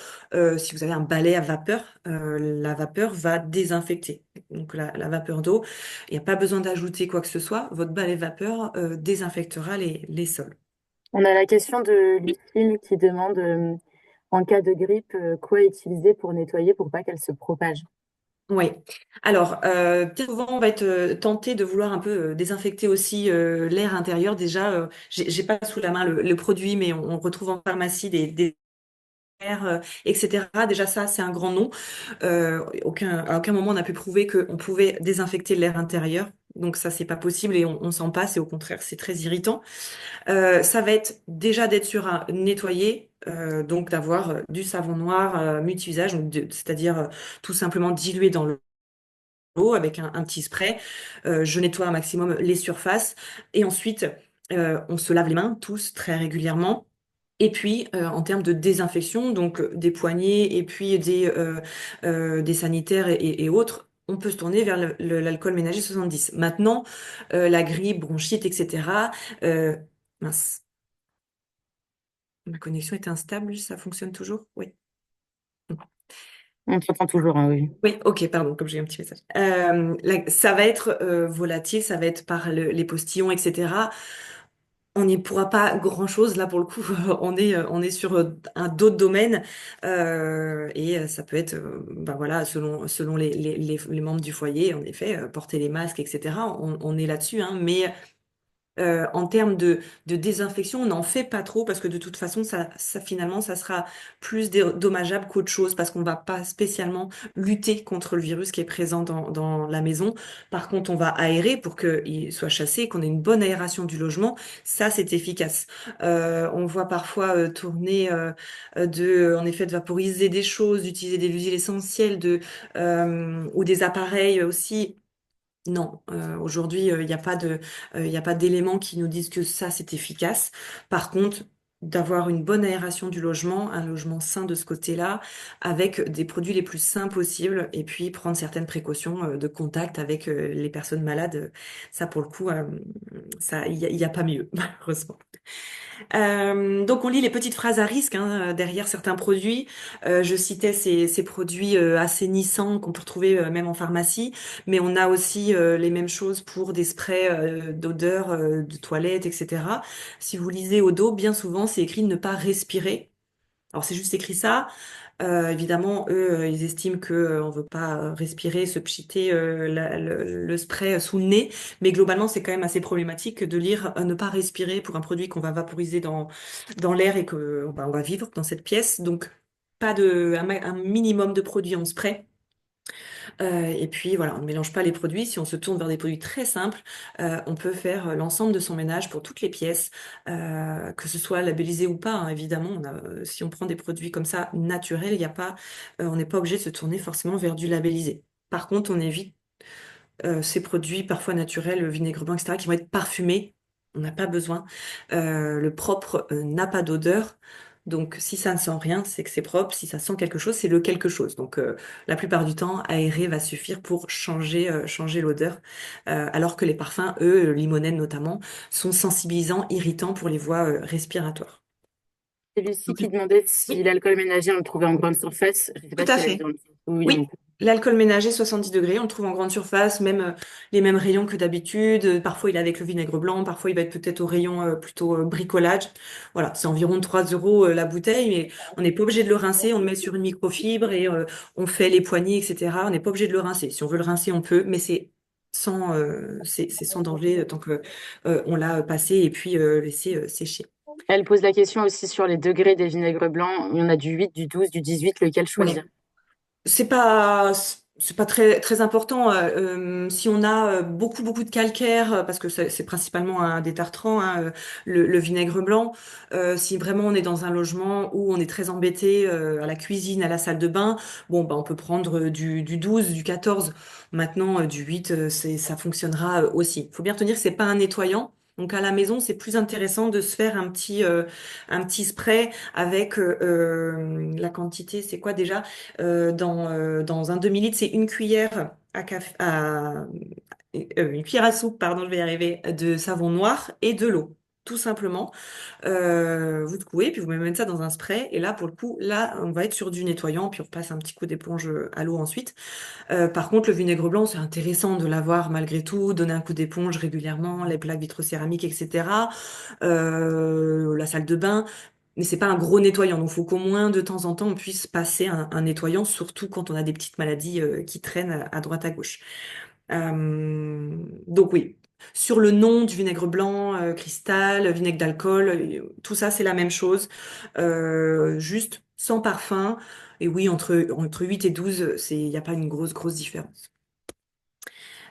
[SPEAKER 2] si vous avez un balai à vapeur, la vapeur va désinfecter. Donc la vapeur d'eau, il n'y a pas besoin d'ajouter quoi que ce soit. Votre balai vapeur désinfectera les sols.
[SPEAKER 1] On a la question de Lucille qui demande, en cas de grippe, quoi utiliser pour nettoyer pour pas qu'elle se propage.
[SPEAKER 2] Oui. Alors, bien souvent, on va être tenté de vouloir un peu désinfecter aussi l'air intérieur. Déjà, j'ai pas sous la main le produit, mais on retrouve en pharmacie des airs, etc. Déjà, ça, c'est un grand nom. À aucun moment, on a pu prouver qu'on pouvait désinfecter l'air intérieur. Donc ça, c'est pas possible et on s'en passe. Et au contraire, c'est très irritant. Ça va être déjà d'être sur un nettoyer, donc d'avoir du savon noir multi-usage, c'est-à-dire tout simplement dilué dans l'eau avec un petit spray. Je nettoie un maximum les surfaces et ensuite on se lave les mains tous très régulièrement. Et puis en termes de désinfection, donc des poignées et puis des sanitaires et autres. On peut se tourner vers l'alcool ménager 70. Maintenant, la grippe, bronchite, etc. euh, mince, ma connexion était instable, ça fonctionne toujours? Oui.
[SPEAKER 1] On t'entend toujours, hein, oui.
[SPEAKER 2] Oui, ok, pardon, comme j'ai eu un petit message. Ça va être volatile, ça va être par les postillons, etc. On n'y pourra pas grand-chose là pour le coup. On est sur un d'autres domaines et ça peut être, bah voilà, selon les membres du foyer, en effet, porter les masques, etc. On est là-dessus, hein, mais en termes de désinfection, on n'en fait pas trop parce que de toute façon, finalement, ça sera plus dommageable qu'autre chose parce qu'on va pas spécialement lutter contre le virus qui est présent dans la maison. Par contre, on va aérer pour qu'il soit chassé, qu'on ait une bonne aération du logement. Ça, c'est efficace. On voit parfois tourner en effet, de vaporiser des choses, d'utiliser des huiles essentielles, ou des appareils aussi. Non, aujourd'hui, il n'y a pas de, il y a pas d'éléments qui nous disent que ça, c'est efficace. Par contre, d'avoir une bonne aération du logement, un logement sain de ce côté-là, avec des produits les plus sains possibles, et puis prendre certaines précautions de contact avec les personnes malades. Ça, pour le coup, ça, il y a pas mieux, malheureusement. Donc on lit les petites phrases à risque hein, derrière certains produits. Je citais ces produits assainissants qu'on peut retrouver même en pharmacie, mais on a aussi les mêmes choses pour des sprays d'odeur, de toilette, etc. Si vous lisez au dos, bien souvent c'est écrit ne pas respirer. Alors c'est juste écrit ça. Évidemment, eux, ils estiment que on veut pas respirer, se pchiter le spray sous le nez, mais globalement, c'est quand même assez problématique de lire ne pas respirer pour un produit qu'on va vaporiser dans l'air et que bah, on va vivre dans cette pièce. Donc, pas de un minimum de produits en spray. Et puis voilà, on ne mélange pas les produits. Si on se tourne vers des produits très simples, on peut faire l'ensemble de son ménage pour toutes les pièces, que ce soit labellisé ou pas, hein, évidemment. Si on prend des produits comme ça naturels, il y a pas, on n'est pas obligé de se tourner forcément vers du labellisé. Par contre, on évite ces produits parfois naturels, le vinaigre blanc, etc., qui vont être parfumés. On n'a pas besoin. Le propre n'a pas d'odeur. Donc, si ça ne sent rien, c'est que c'est propre. Si ça sent quelque chose, c'est le quelque chose. Donc, la plupart du temps, aérer va suffire pour changer l'odeur. Alors que les parfums, eux, le limonène notamment, sont sensibilisants, irritants pour les voies respiratoires.
[SPEAKER 1] C'est Lucie
[SPEAKER 2] Donc,
[SPEAKER 1] qui demandait si
[SPEAKER 2] oui,
[SPEAKER 1] l'alcool ménager, on le trouvait en grande surface. Je ne sais
[SPEAKER 2] tout
[SPEAKER 1] pas
[SPEAKER 2] à
[SPEAKER 1] si elle avait
[SPEAKER 2] fait.
[SPEAKER 1] dans le sens où il y en a.
[SPEAKER 2] Oui, l'alcool ménager 70 degrés, on le trouve en grande surface, même les mêmes rayons que d'habitude. Parfois, il est avec le vinaigre blanc, parfois, il va être peut-être au rayon plutôt bricolage. Voilà, c'est environ 3 euros la bouteille, mais on n'est pas obligé de le rincer. On le met sur une microfibre et on fait les poignées, etc. On n'est pas obligé de le rincer. Si on veut le rincer, on peut, mais c'est sans danger tant que on l'a passé et puis laissé sécher.
[SPEAKER 1] Elle pose la question aussi sur les degrés des vinaigres blancs. Il y en a du 8, du 12, du 18, lequel choisir?
[SPEAKER 2] Ouais. C'est pas très important. Si on a beaucoup de calcaire, parce que c'est principalement un détartrant, hein, le vinaigre blanc. Si vraiment on est dans un logement où on est très embêté à la cuisine, à la salle de bain, bon bah on peut prendre du 12, du 14. Maintenant du 8, ça fonctionnera aussi. Il faut bien retenir que c'est pas un nettoyant. Donc à la maison, c'est plus intéressant de se faire un petit spray avec la quantité, c'est quoi déjà? Dans un demi-litre, c'est une cuillère à café, une cuillère à soupe, pardon, je vais y arriver, de savon noir et de l'eau. Tout simplement, vous secouez, puis vous mettez ça dans un spray, et là, pour le coup, là, on va être sur du nettoyant, puis on repasse un petit coup d'éponge à l'eau ensuite. Par contre, le vinaigre blanc, c'est intéressant de l'avoir malgré tout, donner un coup d'éponge régulièrement, les plaques vitrocéramiques, etc. La salle de bain. Mais c'est pas un gros nettoyant, donc faut qu'au moins de temps en temps on puisse passer un nettoyant, surtout quand on a des petites maladies qui traînent à droite à gauche. Donc oui, sur le nom du vinaigre blanc, cristal, vinaigre d'alcool, tout ça c'est la même chose, juste sans parfum. Et oui, entre 8 et 12, il n'y a pas une grosse différence.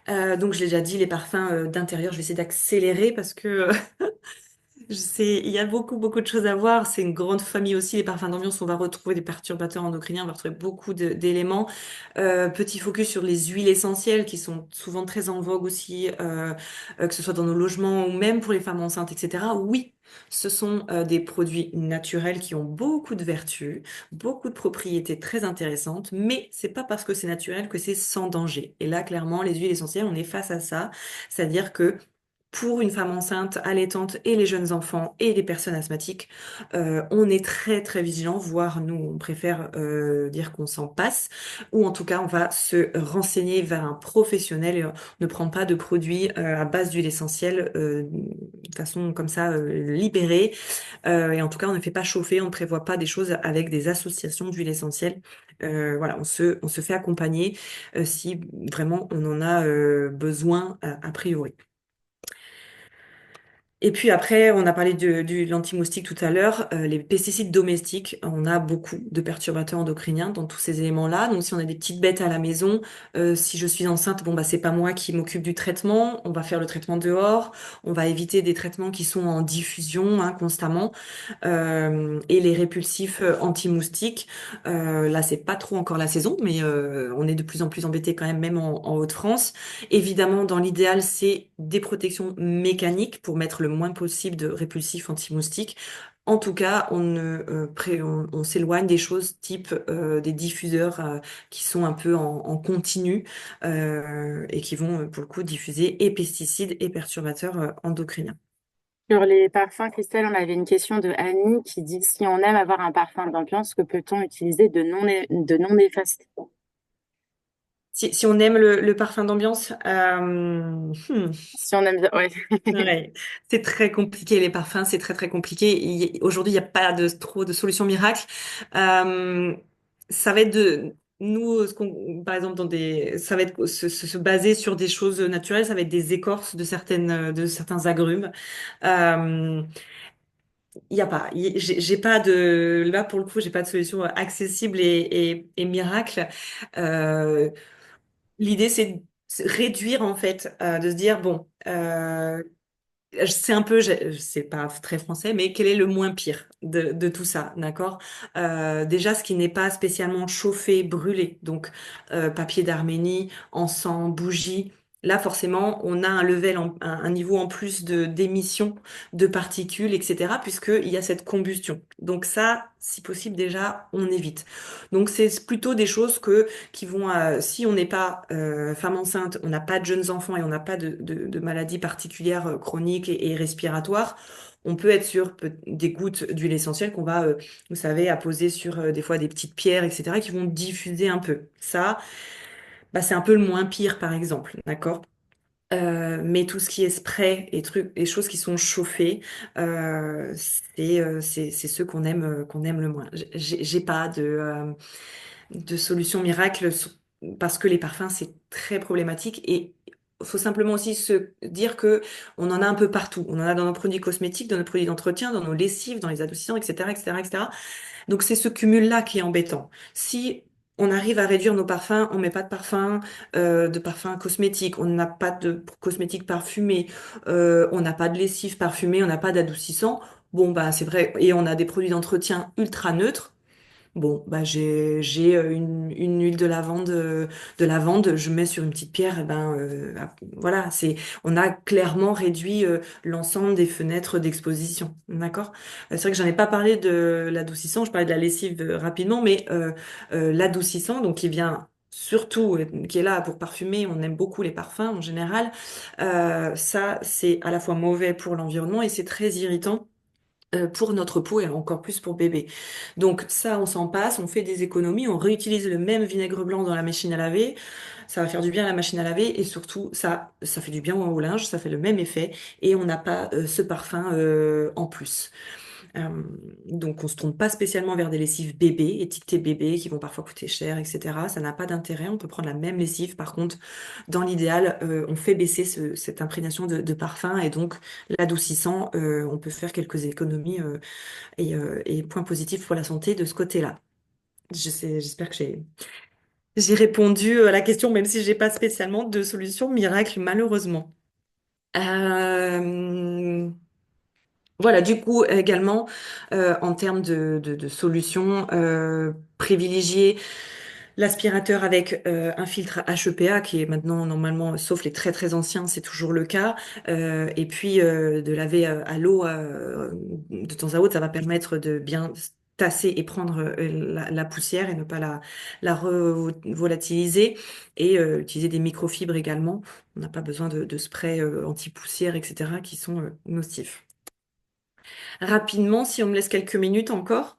[SPEAKER 2] Donc je l'ai déjà dit, les parfums d'intérieur, je vais essayer d'accélérer parce que je sais, il y a beaucoup de choses à voir. C'est une grande famille aussi, les parfums d'ambiance. On va retrouver des perturbateurs endocriniens, on va retrouver beaucoup d'éléments. Petit focus sur les huiles essentielles qui sont souvent très en vogue aussi, que ce soit dans nos logements ou même pour les femmes enceintes, etc. Oui, ce sont des produits naturels qui ont beaucoup de vertus, beaucoup de propriétés très intéressantes, mais c'est pas parce que c'est naturel que c'est sans danger. Et là, clairement, les huiles essentielles, on est face à ça, c'est-à-dire que pour une femme enceinte, allaitante et les jeunes enfants et les personnes asthmatiques, on est très vigilant, voire nous on préfère dire qu'on s'en passe, ou en tout cas on va se renseigner vers un professionnel et on ne prend pas de produits à base d'huile essentielle de façon comme ça libérée. Et en tout cas on ne fait pas chauffer, on ne prévoit pas des choses avec des associations d'huile essentielle. Voilà, on se fait accompagner si vraiment on en a besoin a priori. Et puis après, on a parlé de l'anti-moustique tout à l'heure. Les pesticides domestiques, on a beaucoup de perturbateurs endocriniens dans tous ces éléments-là. Donc si on a des petites bêtes à la maison, si je suis enceinte, bon bah c'est pas moi qui m'occupe du traitement. On va faire le traitement dehors. On va éviter des traitements qui sont en diffusion hein, constamment. Et les répulsifs anti-moustiques, là c'est pas trop encore la saison, mais on est de plus en plus embêté quand même, même en Hauts-de-France. Évidemment, dans l'idéal, c'est des protections mécaniques pour mettre le moins possible de répulsifs anti-moustiques. En tout cas, on s'éloigne des choses type des diffuseurs qui sont un peu en continu et qui vont pour le coup diffuser et pesticides et perturbateurs endocriniens.
[SPEAKER 1] Sur les parfums, Christelle, on avait une question de Annie qui dit si on aime avoir un parfum d'ambiance, que peut-on utiliser de non néfaste?
[SPEAKER 2] Si on aime le parfum d'ambiance,
[SPEAKER 1] Si on aime bien, ouais.
[SPEAKER 2] ouais, c'est très compliqué les parfums, c'est très très compliqué. Aujourd'hui, il n'y a pas trop de solutions miracles. Euh, Ça va être de nous, par exemple, ça va être se baser sur des choses naturelles. Ça va être des écorces de certains agrumes. Euh, Il y a pas, j'ai pas de là pour le coup, j'ai pas de solution accessible et miracle. Euh, L'idée, c'est réduire en fait, de se dire bon. C'est un peu, c'est pas très français, mais quel est le moins pire de tout ça, d'accord? Déjà, ce qui n'est pas spécialement chauffé, brûlé, donc papier d'Arménie, encens, bougie. Là, forcément, on a un level, un niveau en plus de d'émissions de particules, etc., puisqu'il y a cette combustion. Donc ça, si possible, déjà, on évite. Donc c'est plutôt des choses qui vont, si on n'est pas femme enceinte, on n'a pas de jeunes enfants et on n'a pas de maladies particulières chroniques et respiratoires, on peut être sur des gouttes d'huile essentielle qu'on va, vous savez, apposer sur des fois des petites pierres, etc., qui vont diffuser un peu. Ça, bah, c'est un peu le moins pire, par exemple, d'accord? Mais tout ce qui est spray et trucs, et choses qui sont chauffées, c'est ceux qu'on aime le moins. J'ai pas de solution miracle parce que les parfums, c'est très problématique et il faut simplement aussi se dire que on en a un peu partout. On en a dans nos produits cosmétiques, dans nos produits d'entretien, dans nos lessives, dans les adoucissants, etc., etc., etc. Donc c'est ce cumul-là qui est embêtant. Si on arrive à réduire nos parfums, on met pas de parfum cosmétique, on n'a pas de cosmétique parfumé, on n'a pas de lessive parfumée, on n'a pas d'adoucissant. Bon bah c'est vrai et on a des produits d'entretien ultra neutres. Bon, bah j'ai une huile de lavande, je mets sur une petite pierre, et ben voilà, c'est on a clairement réduit l'ensemble des fenêtres d'exposition, d'accord? C'est vrai que j'en ai pas parlé de l'adoucissant, je parlais de la lessive rapidement, mais l'adoucissant, donc qui vient surtout, qui est là pour parfumer, on aime beaucoup les parfums en général, ça c'est à la fois mauvais pour l'environnement et c'est très irritant pour notre peau et encore plus pour bébé. Donc ça, on s'en passe, on fait des économies, on réutilise le même vinaigre blanc dans la machine à laver, ça va faire du bien à la machine à laver et surtout ça fait du bien au linge, ça fait le même effet et on n'a pas ce parfum en plus. Euh, donc on se tourne pas spécialement vers des lessives bébés, étiquetées bébés, qui vont parfois coûter cher, etc. Ça n'a pas d'intérêt. On peut prendre la même lessive. Par contre, dans l'idéal, on fait baisser cette imprégnation de parfum et donc l'adoucissant, on peut faire quelques économies et points positifs pour la santé de ce côté-là. J'espère que j'ai répondu à la question, même si j'ai pas spécialement de solution miracle, malheureusement. Euh, Voilà, du coup, également, en termes de solutions, privilégier l'aspirateur avec un filtre HEPA, qui est maintenant, normalement, sauf les très très anciens, c'est toujours le cas. Et puis, de laver à l'eau de temps à autre, ça va permettre de bien tasser et prendre la poussière et ne pas la volatiliser. Et utiliser des microfibres également. On n'a pas besoin de spray anti-poussière, etc., qui sont nocifs. Rapidement, si on me laisse quelques minutes encore.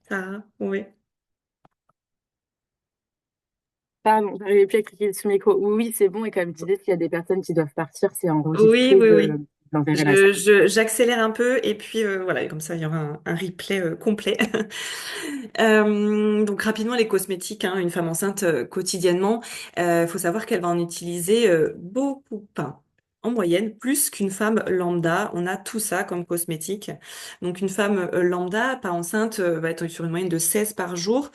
[SPEAKER 2] Ça, oui.
[SPEAKER 1] Pardon, j'avais plus à cliquer sur le micro. Oui, oui, c'est bon. Et comme je disais, s'il y a des personnes qui doivent partir, c'est
[SPEAKER 2] Oui,
[SPEAKER 1] enregistré
[SPEAKER 2] oui, oui.
[SPEAKER 1] d'enverrai la salle.
[SPEAKER 2] J'accélère un peu et puis voilà, comme ça il y aura un replay complet. Donc rapidement les cosmétiques, hein, une femme enceinte quotidiennement, faut savoir qu'elle va en utiliser beaucoup, enfin, en moyenne plus qu'une femme lambda. On a tout ça comme cosmétique. Donc une femme lambda, pas enceinte, va être sur une moyenne de 16 par jour.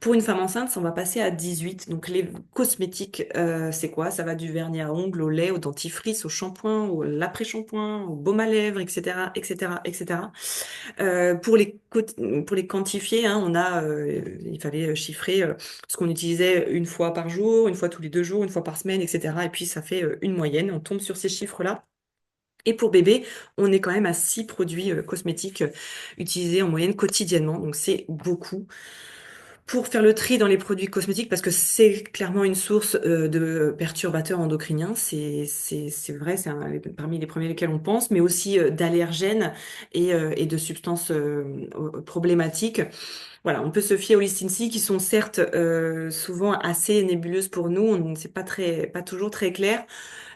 [SPEAKER 2] Pour une femme enceinte, ça, on va passer à 18. Donc les cosmétiques, c'est quoi? Ça va du vernis à ongles, au lait, au dentifrice, au shampoing, au l'après-shampoing, au baume à lèvres, etc., etc., etc. Pour les quantifier, hein, il fallait chiffrer ce qu'on utilisait une fois par jour, une fois tous les 2 jours, une fois par semaine, etc. Et puis ça fait une moyenne. On tombe sur ces chiffres-là. Et pour bébé, on est quand même à 6 produits cosmétiques utilisés en moyenne quotidiennement. Donc c'est beaucoup pour faire le tri dans les produits cosmétiques, parce que c'est clairement une source de perturbateurs endocriniens, c'est vrai, parmi les premiers lesquels on pense, mais aussi d'allergènes et de substances problématiques. Voilà, on peut se fier aux listings C qui sont certes souvent assez nébuleuses pour nous, c'est pas toujours très clair.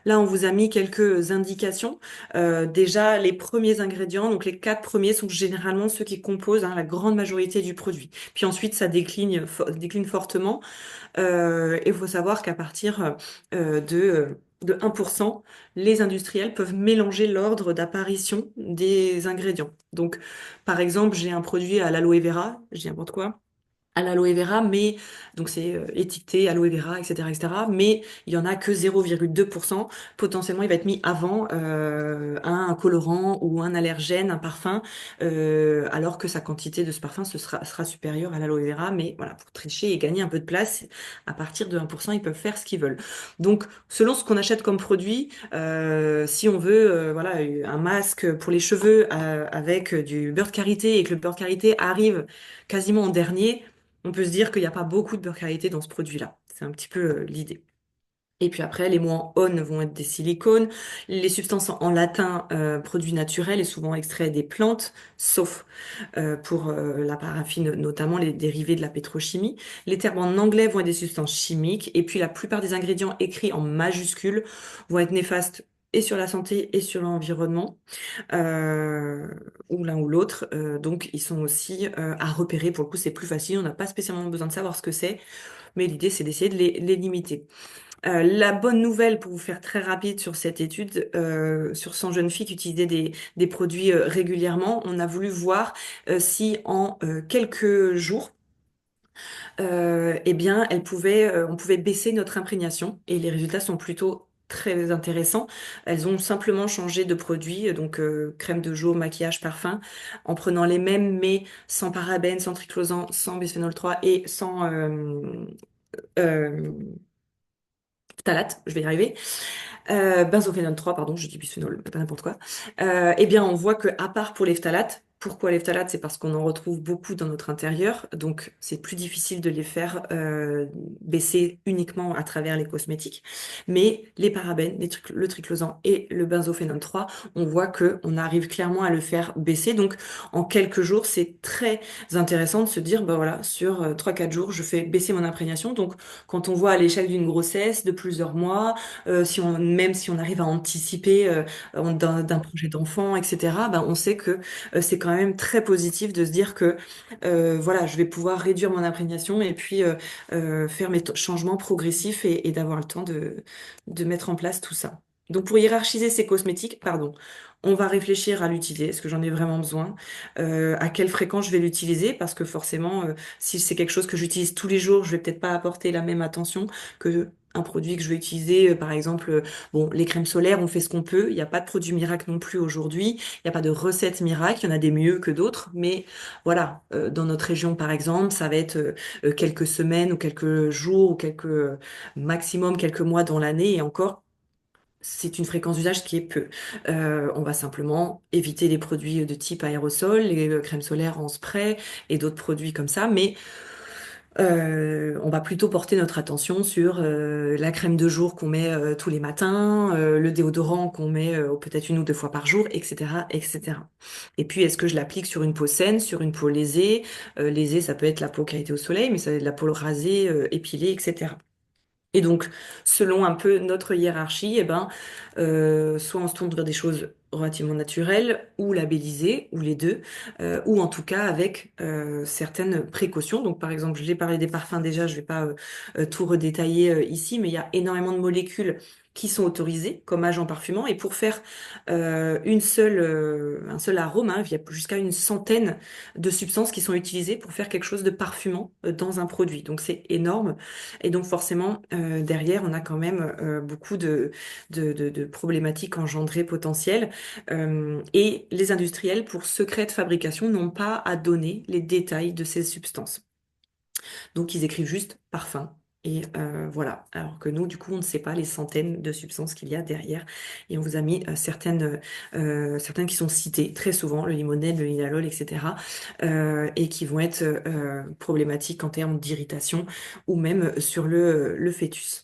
[SPEAKER 2] Là, on vous a mis quelques indications. Déjà, les premiers ingrédients, donc les 4 premiers, sont généralement ceux qui composent la grande majorité du produit. Puis ensuite, ça décline fortement. Il faut savoir qu'à partir de 1%, les industriels peuvent mélanger l'ordre d'apparition des ingrédients. Donc, par exemple, j'ai un produit à l'aloe vera, je dis n'importe quoi, à l'aloe vera, mais donc c'est étiqueté aloe vera, etc., etc. Mais il y en a que 0,2%. Potentiellement, il va être mis avant un colorant ou un allergène, un parfum, alors que sa quantité de ce parfum sera supérieure à l'aloe vera. Mais voilà, pour tricher et gagner un peu de place, à partir de 1%, ils peuvent faire ce qu'ils veulent. Donc, selon ce qu'on achète comme produit, si on veut, voilà, un masque pour les cheveux avec du beurre de karité et que le beurre de karité arrive quasiment en dernier, on peut se dire qu'il n'y a pas beaucoup de beurre karité dans ce produit-là. C'est un petit peu l'idée. Et puis après, les mots en on vont être des silicones. Les substances en latin, produits naturels et souvent extraits des plantes, sauf pour la paraffine, notamment les dérivés de la pétrochimie. Les termes en anglais vont être des substances chimiques. Et puis la plupart des ingrédients écrits en majuscules vont être néfastes et sur la santé et sur l'environnement, euh, ou l'un ou l'autre. Donc ils sont aussi à repérer. Pour le coup, c'est plus facile. On n'a pas spécialement besoin de savoir ce que c'est, mais l'idée, c'est d'essayer de les limiter. La bonne nouvelle, pour vous faire très rapide sur cette étude, sur 100 jeunes filles qui utilisaient des produits régulièrement, on a voulu voir si en quelques jours, eh bien, on pouvait baisser notre imprégnation, et les résultats sont plutôt très intéressants. Elles ont simplement changé de produit, donc crème de jour, maquillage, parfum, en prenant les mêmes, mais sans parabènes, sans triclosan, sans bisphénol 3 et sans euh, phtalate, je vais y arriver. Benzophénone 3, pardon, je dis bisphénol, pas n'importe quoi. Eh bien, on voit que à part pour les phtalates, pourquoi les phtalates? C'est parce qu'on en retrouve beaucoup dans notre intérieur, donc c'est plus difficile de les faire baisser uniquement à travers les cosmétiques. Mais les parabènes, le triclosan et le benzophénone 3, on voit que on arrive clairement à le faire baisser. Donc, en quelques jours, c'est très intéressant de se dire, bah voilà, sur 3-4 jours, je fais baisser mon imprégnation. Donc, quand on voit à l'échelle d'une grossesse, de plusieurs mois, même si on arrive à anticiper d'un projet d'enfant, etc., ben, on sait que c'est quand même très positif de se dire que voilà, je vais pouvoir réduire mon imprégnation et puis faire mes changements progressifs et d'avoir le temps de mettre en place tout ça. Donc pour hiérarchiser ces cosmétiques, pardon, on va réfléchir à l'utiliser. Est-ce que j'en ai vraiment besoin? À quelle fréquence je vais l'utiliser? Parce que forcément, si c'est quelque chose que j'utilise tous les jours, je vais peut-être pas apporter la même attention que un produit que je vais utiliser, par exemple, bon, les crèmes solaires, on fait ce qu'on peut. Il n'y a pas de produit miracle non plus aujourd'hui. Il n'y a pas de recette miracle. Il y en a des mieux que d'autres. Mais voilà, dans notre région, par exemple, ça va être quelques semaines ou quelques jours ou maximum quelques mois dans l'année. Et encore, c'est une fréquence d'usage qui est peu. On va simplement éviter les produits de type aérosol, les crèmes solaires en spray et d'autres produits comme ça. Mais on va plutôt porter notre attention sur la crème de jour qu'on met tous les matins, le déodorant qu'on met peut-être 1 ou 2 fois par jour, etc., etc. Et puis, est-ce que je l'applique sur une peau saine, sur une peau lésée? Lésée, ça peut être la peau qui a été au soleil, mais ça peut être la peau rasée, épilée, etc. Et donc, selon un peu notre hiérarchie, eh ben, soit on se tourne vers des choses relativement naturelles ou labellisées, ou les deux, ou en tout cas avec certaines précautions. Donc, par exemple, j'ai parlé des parfums déjà, je vais pas tout redétailler ici, mais il y a énormément de molécules qui sont autorisées comme agents parfumants. Et pour faire un seul arôme, il y a jusqu'à une centaine de substances qui sont utilisées pour faire quelque chose de parfumant dans un produit. Donc, c'est énorme. Et donc forcément, derrière, on a quand même beaucoup de problématiques engendrées potentielles. Et les industriels, pour secret de fabrication, n'ont pas à donner les détails de ces substances. Donc ils écrivent juste parfum Et voilà. Alors que nous, du coup, on ne sait pas les centaines de substances qu'il y a derrière. Et on vous a mis certaines qui sont citées très souvent, le limonène, le linalol, etc. Et qui vont être problématiques en termes d'irritation ou même sur le fœtus.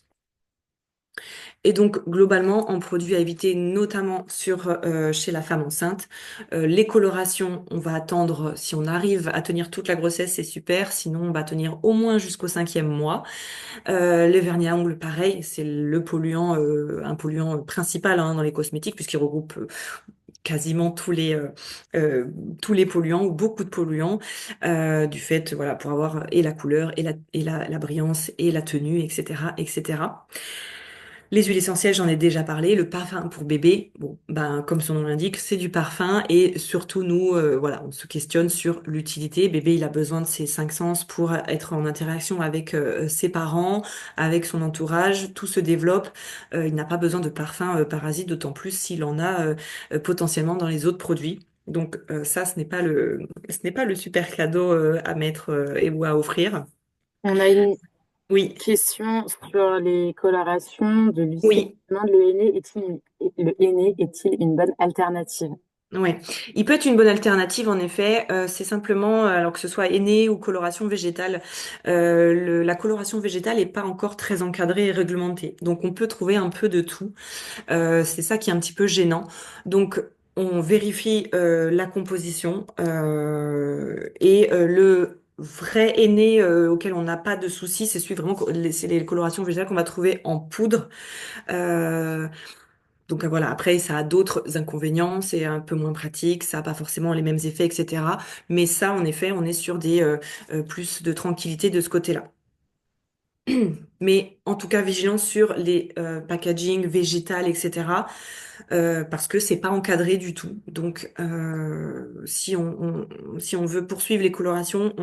[SPEAKER 2] Et donc, globalement, en produits à éviter, notamment chez la femme enceinte, les colorations, on va attendre, si on arrive à tenir toute la grossesse, c'est super. Sinon, on va tenir au moins jusqu'au 5e mois. Les vernis à ongles, pareil, c'est le polluant, un polluant principal hein, dans les cosmétiques, puisqu'il regroupe quasiment tous les polluants ou beaucoup de polluants, du fait, voilà, pour avoir et la couleur, et la brillance, et la tenue, etc., etc. Les huiles essentielles, j'en ai déjà parlé. Le parfum pour bébé, bon, ben, comme son nom l'indique, c'est du parfum. Et surtout, nous, voilà, on se questionne sur l'utilité. Bébé, il a besoin de ses cinq sens pour être en interaction avec ses parents, avec son entourage. Tout se développe. Il n'a pas besoin de parfum parasite, d'autant plus s'il en a potentiellement dans les autres produits. Donc ça, ce n'est pas le super cadeau à mettre et ou à offrir.
[SPEAKER 1] On a une
[SPEAKER 2] Oui,
[SPEAKER 1] question sur les colorations de l'huissier.
[SPEAKER 2] oui.
[SPEAKER 1] On demande le henné est-il une bonne alternative?
[SPEAKER 2] Ouais, il peut être une bonne alternative en effet. C'est simplement, alors que ce soit henné ou coloration végétale, la coloration végétale n'est pas encore très encadrée et réglementée. Donc on peut trouver un peu de tout. C'est ça qui est un petit peu gênant. Donc on vérifie la composition et le vrai henné auquel on n'a pas de souci, c'est les colorations végétales qu'on va trouver en poudre. Euh, donc voilà, après, ça a d'autres inconvénients, c'est un peu moins pratique, ça n'a pas forcément les mêmes effets, etc. Mais ça, en effet, on est sur des plus de tranquillité de ce côté-là. Mais en tout cas, vigilance sur les packaging végétal, etc. Parce que c'est pas encadré du tout. Donc, si on veut poursuivre les colorations,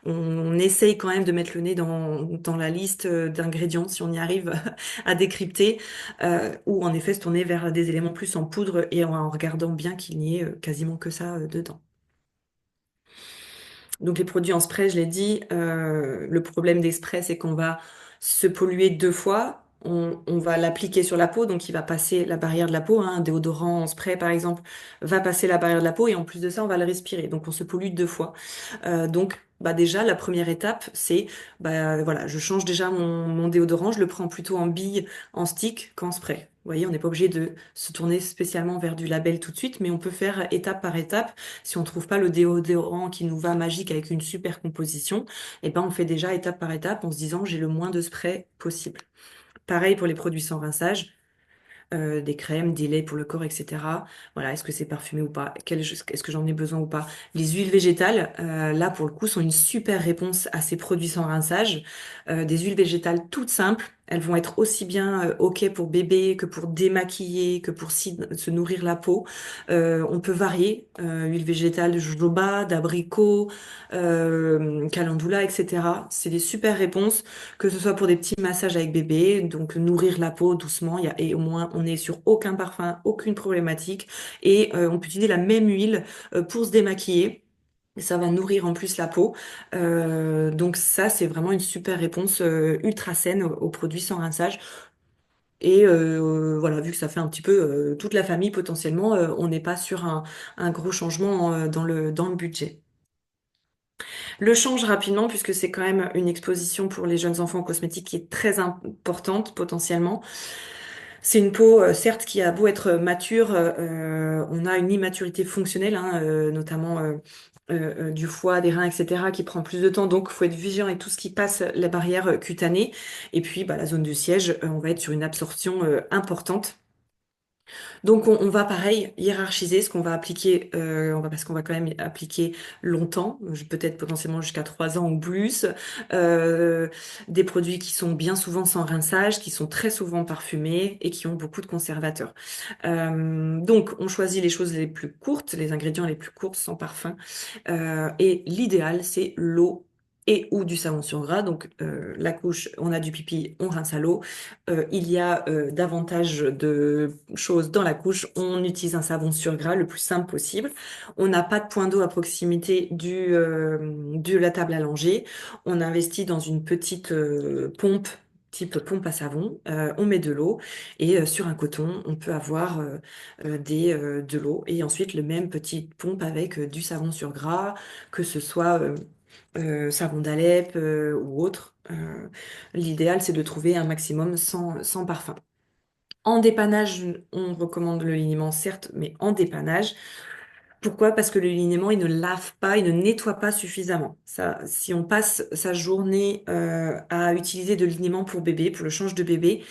[SPEAKER 2] on essaye quand même de mettre le nez dans la liste d'ingrédients, si on y arrive à décrypter, ou en effet se tourner vers des éléments plus en poudre et en regardant bien qu'il n'y ait quasiment que ça dedans. Donc les produits en spray, je l'ai dit, le problème des sprays, c'est qu'on va se polluer deux fois. On va l'appliquer sur la peau, donc il va passer la barrière de la peau. Hein. Un déodorant en spray, par exemple, va passer la barrière de la peau et en plus de ça, on va le respirer. Donc on se pollue deux fois. Donc bah déjà, la première étape, c'est bah voilà, je change déjà mon déodorant, je le prends plutôt en bille, en stick qu'en spray. Vous voyez, on n'est pas obligé de se tourner spécialement vers du label tout de suite, mais on peut faire étape par étape. Si on trouve pas le déodorant qui nous va magique avec une super composition, eh ben on fait déjà étape par étape en se disant j'ai le moins de spray possible. Pareil pour les produits sans rinçage, des crèmes, des laits pour le corps, etc. Voilà, est-ce que c'est parfumé ou pas? Est-ce que j'en ai besoin ou pas? Les huiles végétales, là pour le coup, sont une super réponse à ces produits sans rinçage. Des huiles végétales toutes simples. Elles vont être aussi bien OK pour bébé que pour démaquiller, que pour se nourrir la peau. On peut varier. Huile végétale de jojoba, d'abricot, calendula, etc. C'est des super réponses que ce soit pour des petits massages avec bébé, donc nourrir la peau doucement, et au moins on n'est sur aucun parfum, aucune problématique, et on peut utiliser la même huile pour se démaquiller. Et ça va nourrir en plus la peau. Donc ça, c'est vraiment une super réponse ultra saine aux produits sans rinçage. Et voilà, vu que ça fait un petit peu toute la famille potentiellement, on n'est pas sur un gros changement dans le budget. Le change rapidement, puisque c'est quand même une exposition pour les jeunes enfants aux cosmétiques qui est très importante potentiellement. C'est une peau, certes, qui a beau être mature, on a une immaturité fonctionnelle, hein, notamment du foie, des reins, etc., qui prend plus de temps. Donc, il faut être vigilant avec tout ce qui passe la barrière cutanée. Et puis, bah, la zone du siège, on va être sur une absorption importante. Donc on va pareil hiérarchiser ce qu'on va appliquer, parce qu'on va quand même appliquer longtemps, peut-être potentiellement jusqu'à 3 ans ou plus, euh, des produits qui sont bien souvent sans rinçage, qui sont très souvent parfumés et qui ont beaucoup de conservateurs. Donc on choisit les choses les plus courtes, les ingrédients les plus courts sans parfum, et l'idéal c'est l'eau. et ou du savon sur gras. Donc la couche, on a du pipi, on rince à l'eau. Il y a davantage de choses dans la couche. On utilise un savon sur gras le plus simple possible. On n'a pas de point d'eau à proximité de la table à langer. On investit dans une petite pompe. Type pompe à savon, on met de l'eau et sur un coton, on peut avoir de l'eau et ensuite le même petite pompe avec du savon sur gras, que ce soit savon d'Alep ou autre. L'idéal, c'est de trouver un maximum sans parfum. En dépannage, on recommande le liniment, certes, mais en dépannage. Pourquoi? Parce que le liniment, il ne lave pas, il ne nettoie pas suffisamment. Ça, si on passe sa journée à utiliser de liniment pour bébé, pour le change de bébé,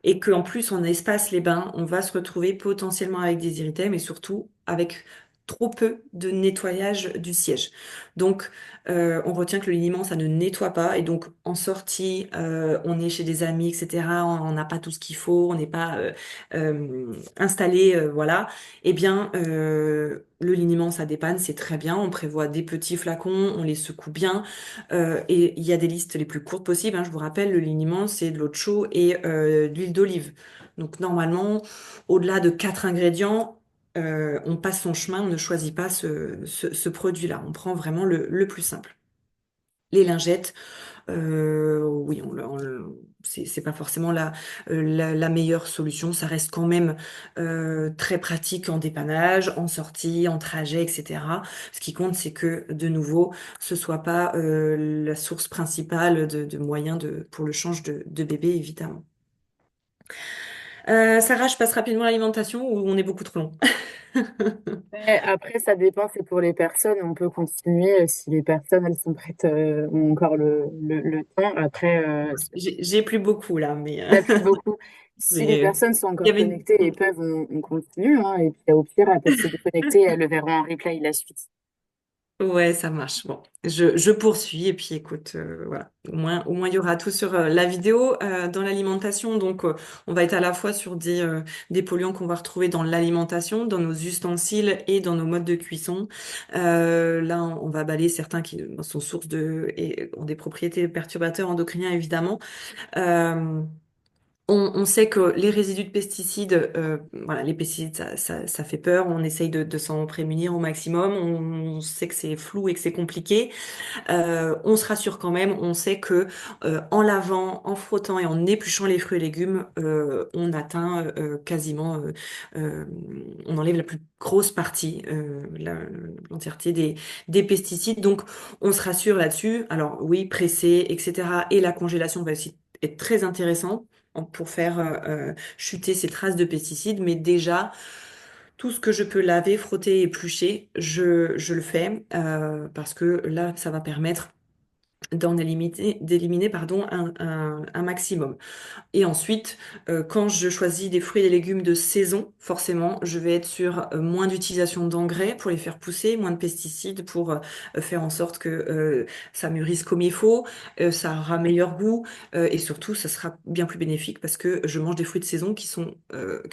[SPEAKER 2] et qu'en plus on espace les bains, on va se retrouver potentiellement avec des érythèmes et surtout avec trop peu de nettoyage du siège. Donc, on retient que le liniment, ça ne nettoie pas. Et donc, en sortie, on est chez des amis, etc. On n'a pas tout ce qu'il faut, on n'est pas installé, voilà. Eh bien, le liniment, ça dépanne, c'est très bien. On prévoit des petits flacons, on les secoue bien. Et il y a des listes les plus courtes possibles, hein. Je vous rappelle, le liniment, c'est de l'eau de chaux et de l'huile d'olive. Donc, normalement, au-delà de 4 ingrédients, on passe son chemin, on ne choisit pas ce produit-là. On prend vraiment le plus simple. Les lingettes, oui, c'est pas forcément la meilleure solution. Ça reste quand même très pratique en dépannage, en sortie, en trajet, etc. Ce qui compte, c'est que, de nouveau, ce soit pas la source principale de moyens pour le change de bébé, évidemment. Sarah, je passe rapidement à l'alimentation ou on est beaucoup trop long?
[SPEAKER 1] Ouais, après, ça dépend, c'est pour les personnes. On peut continuer si les personnes, elles sont prêtes, ont encore le temps. Après,
[SPEAKER 2] J'ai plus beaucoup là, mais,
[SPEAKER 1] t'as plus beaucoup. Si les
[SPEAKER 2] mais
[SPEAKER 1] personnes sont
[SPEAKER 2] il y
[SPEAKER 1] encore
[SPEAKER 2] avait une...
[SPEAKER 1] connectées et peuvent, on continue, hein. Et puis, au pire, elles peuvent se déconnecter, elles le verront en replay la suite.
[SPEAKER 2] Ouais, ça marche. Bon, je poursuis et puis écoute, voilà. Au moins, il y aura tout sur la vidéo dans l'alimentation. Donc, on va être à la fois sur des polluants qu'on va retrouver dans l'alimentation, dans nos ustensiles et dans nos modes de cuisson. Là, on va balayer certains qui sont sources et ont des propriétés perturbateurs endocriniens, évidemment. Euh, on sait que les résidus de pesticides, voilà, les pesticides, ça fait peur. On essaye de s'en prémunir au maximum. On sait que c'est flou et que c'est compliqué. On se rassure quand même. On sait que en lavant, en frottant et en épluchant les fruits et légumes, on atteint quasiment, on enlève la plus grosse partie, l'entièreté des pesticides. Donc, on se rassure là-dessus. Alors oui, presser, etc. Et la congélation va aussi être très intéressant pour faire chuter ces traces de pesticides. Mais déjà, tout ce que je peux laver, frotter, éplucher, je le fais parce que là, ça va permettre d'éliminer pardon, un maximum. Et ensuite, quand je choisis des fruits et des légumes de saison, forcément, je vais être sur moins d'utilisation d'engrais pour les faire pousser, moins de pesticides pour faire en sorte que ça mûrisse comme il faut, ça aura meilleur goût et surtout, ça sera bien plus bénéfique parce que je mange des fruits de saison qui sont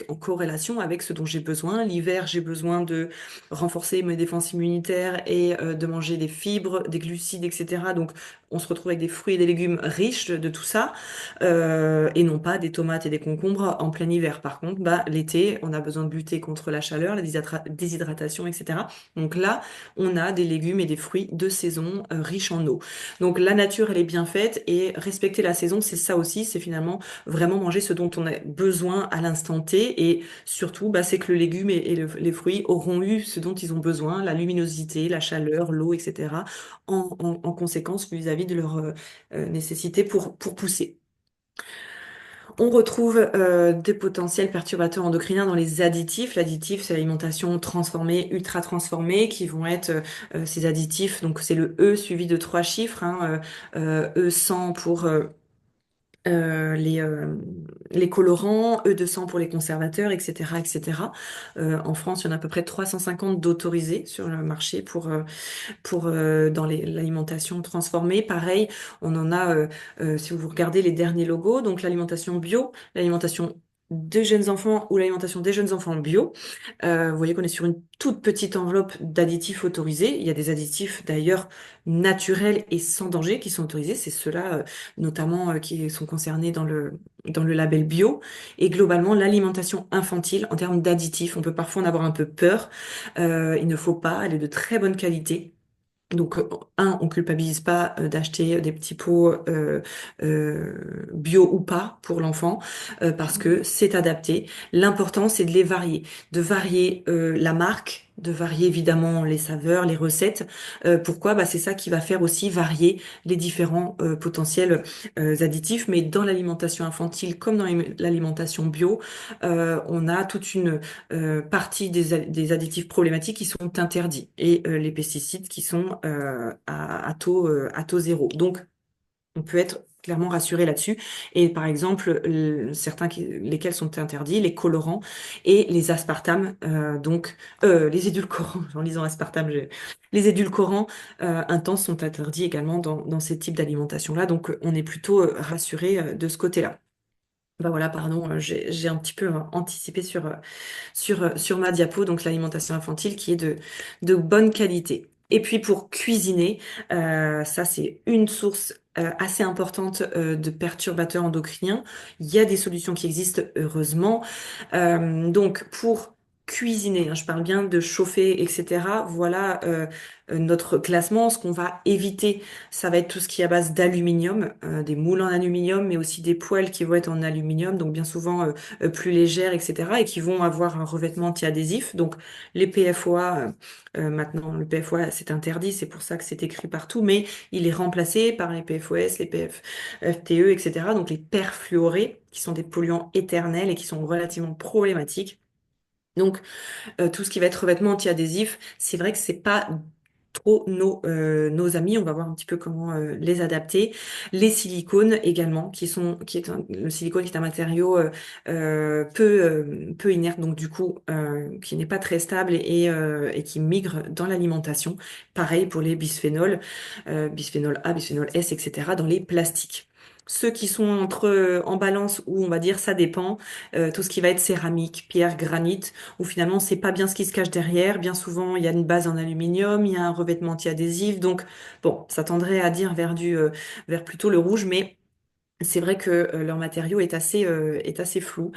[SPEAKER 2] en corrélation avec ce dont j'ai besoin. L'hiver, j'ai besoin de renforcer mes défenses immunitaires et de manger des fibres, des glucides, etc. Donc, on se retrouve avec des fruits et des légumes riches de tout ça et non pas des tomates et des concombres en plein hiver. Par contre, bah, l'été, on a besoin de lutter contre la chaleur, la déshydratation, etc. Donc là, on a des légumes et des fruits de saison riches en eau. Donc la nature, elle est bien faite et respecter la saison, c'est ça aussi, c'est finalement vraiment manger ce dont on a besoin à l'instant T et surtout, bah, c'est que le légume les fruits auront eu ce dont ils ont besoin, la luminosité, la chaleur, l'eau, etc. en conséquence vis-à-vis de leur nécessité pour pousser. On retrouve des potentiels perturbateurs endocriniens dans les additifs. L'additif, c'est l'alimentation transformée, ultra transformée, qui vont être ces additifs. Donc c'est le E suivi de 3 chiffres, hein, E100 pour les colorants, E200 pour les conservateurs, etc., etc. En France, il y en a à peu près 350 d'autorisés sur le marché pour dans l'alimentation transformée. Pareil, on en a, si vous regardez les derniers logos, donc l'alimentation bio, l'alimentation des jeunes enfants ou l'alimentation des jeunes enfants bio, vous voyez qu'on est sur une toute petite enveloppe d'additifs autorisés. Il y a des additifs d'ailleurs naturels et sans danger qui sont autorisés. C'est ceux-là notamment qui sont concernés dans le label bio. Et globalement, l'alimentation infantile en termes d'additifs, on peut parfois en avoir un peu peur. Il ne faut pas, elle est de très bonne qualité. Donc, on culpabilise pas d'acheter des petits pots bio ou pas pour l'enfant parce que c'est adapté. L'important, c'est de les varier, de varier la marque, de varier évidemment les saveurs, les recettes. Pourquoi? Bah, c'est ça qui va faire aussi varier les différents potentiels additifs. Mais dans l'alimentation infantile, comme dans l'alimentation bio, on a toute une partie des additifs problématiques qui sont interdits et les pesticides qui sont à taux zéro. Donc, on peut être clairement rassuré là-dessus. Et par exemple, lesquels sont interdits, les colorants et les aspartames, les édulcorants, en lisant aspartame, les édulcorants intenses sont interdits également dans ces types d'alimentation-là. Donc, on est plutôt rassuré de ce côté-là. Bah voilà, pardon, j'ai un petit peu anticipé sur ma diapo, donc l'alimentation infantile qui est de bonne qualité. Et puis pour cuisiner, ça c'est une source assez importante de perturbateurs endocriniens. Il y a des solutions qui existent, heureusement. Donc pour cuisiner, hein, je parle bien de chauffer, etc. Voilà notre classement. Ce qu'on va éviter, ça va être tout ce qui est à base d'aluminium, des moules en aluminium, mais aussi des poêles qui vont être en aluminium, donc bien souvent plus légères, etc., et qui vont avoir un revêtement anti-adhésif. Donc les PFOA, maintenant le PFOA c'est interdit, c'est pour ça que c'est écrit partout, mais il est remplacé par les PFOS, les PFTE, etc., donc les perfluorés, qui sont des polluants éternels et qui sont relativement problématiques. Donc tout ce qui va être revêtement anti-adhésif, c'est vrai que c'est pas trop nos amis. On va voir un petit peu comment les adapter. Les silicones également, le silicone qui est un matériau peu inerte, donc du coup qui n'est pas très stable et qui migre dans l'alimentation. Pareil pour les bisphénols, bisphénol A, bisphénol S, etc. dans les plastiques. Ceux qui sont en balance, où on va dire ça dépend, tout ce qui va être céramique, pierre, granit, où finalement c'est pas bien ce qui se cache derrière. Bien souvent, il y a une base en aluminium, il y a un revêtement anti-adhésif. Donc, bon, ça tendrait à dire vers plutôt le rouge, mais c'est vrai que leur matériau est assez flou.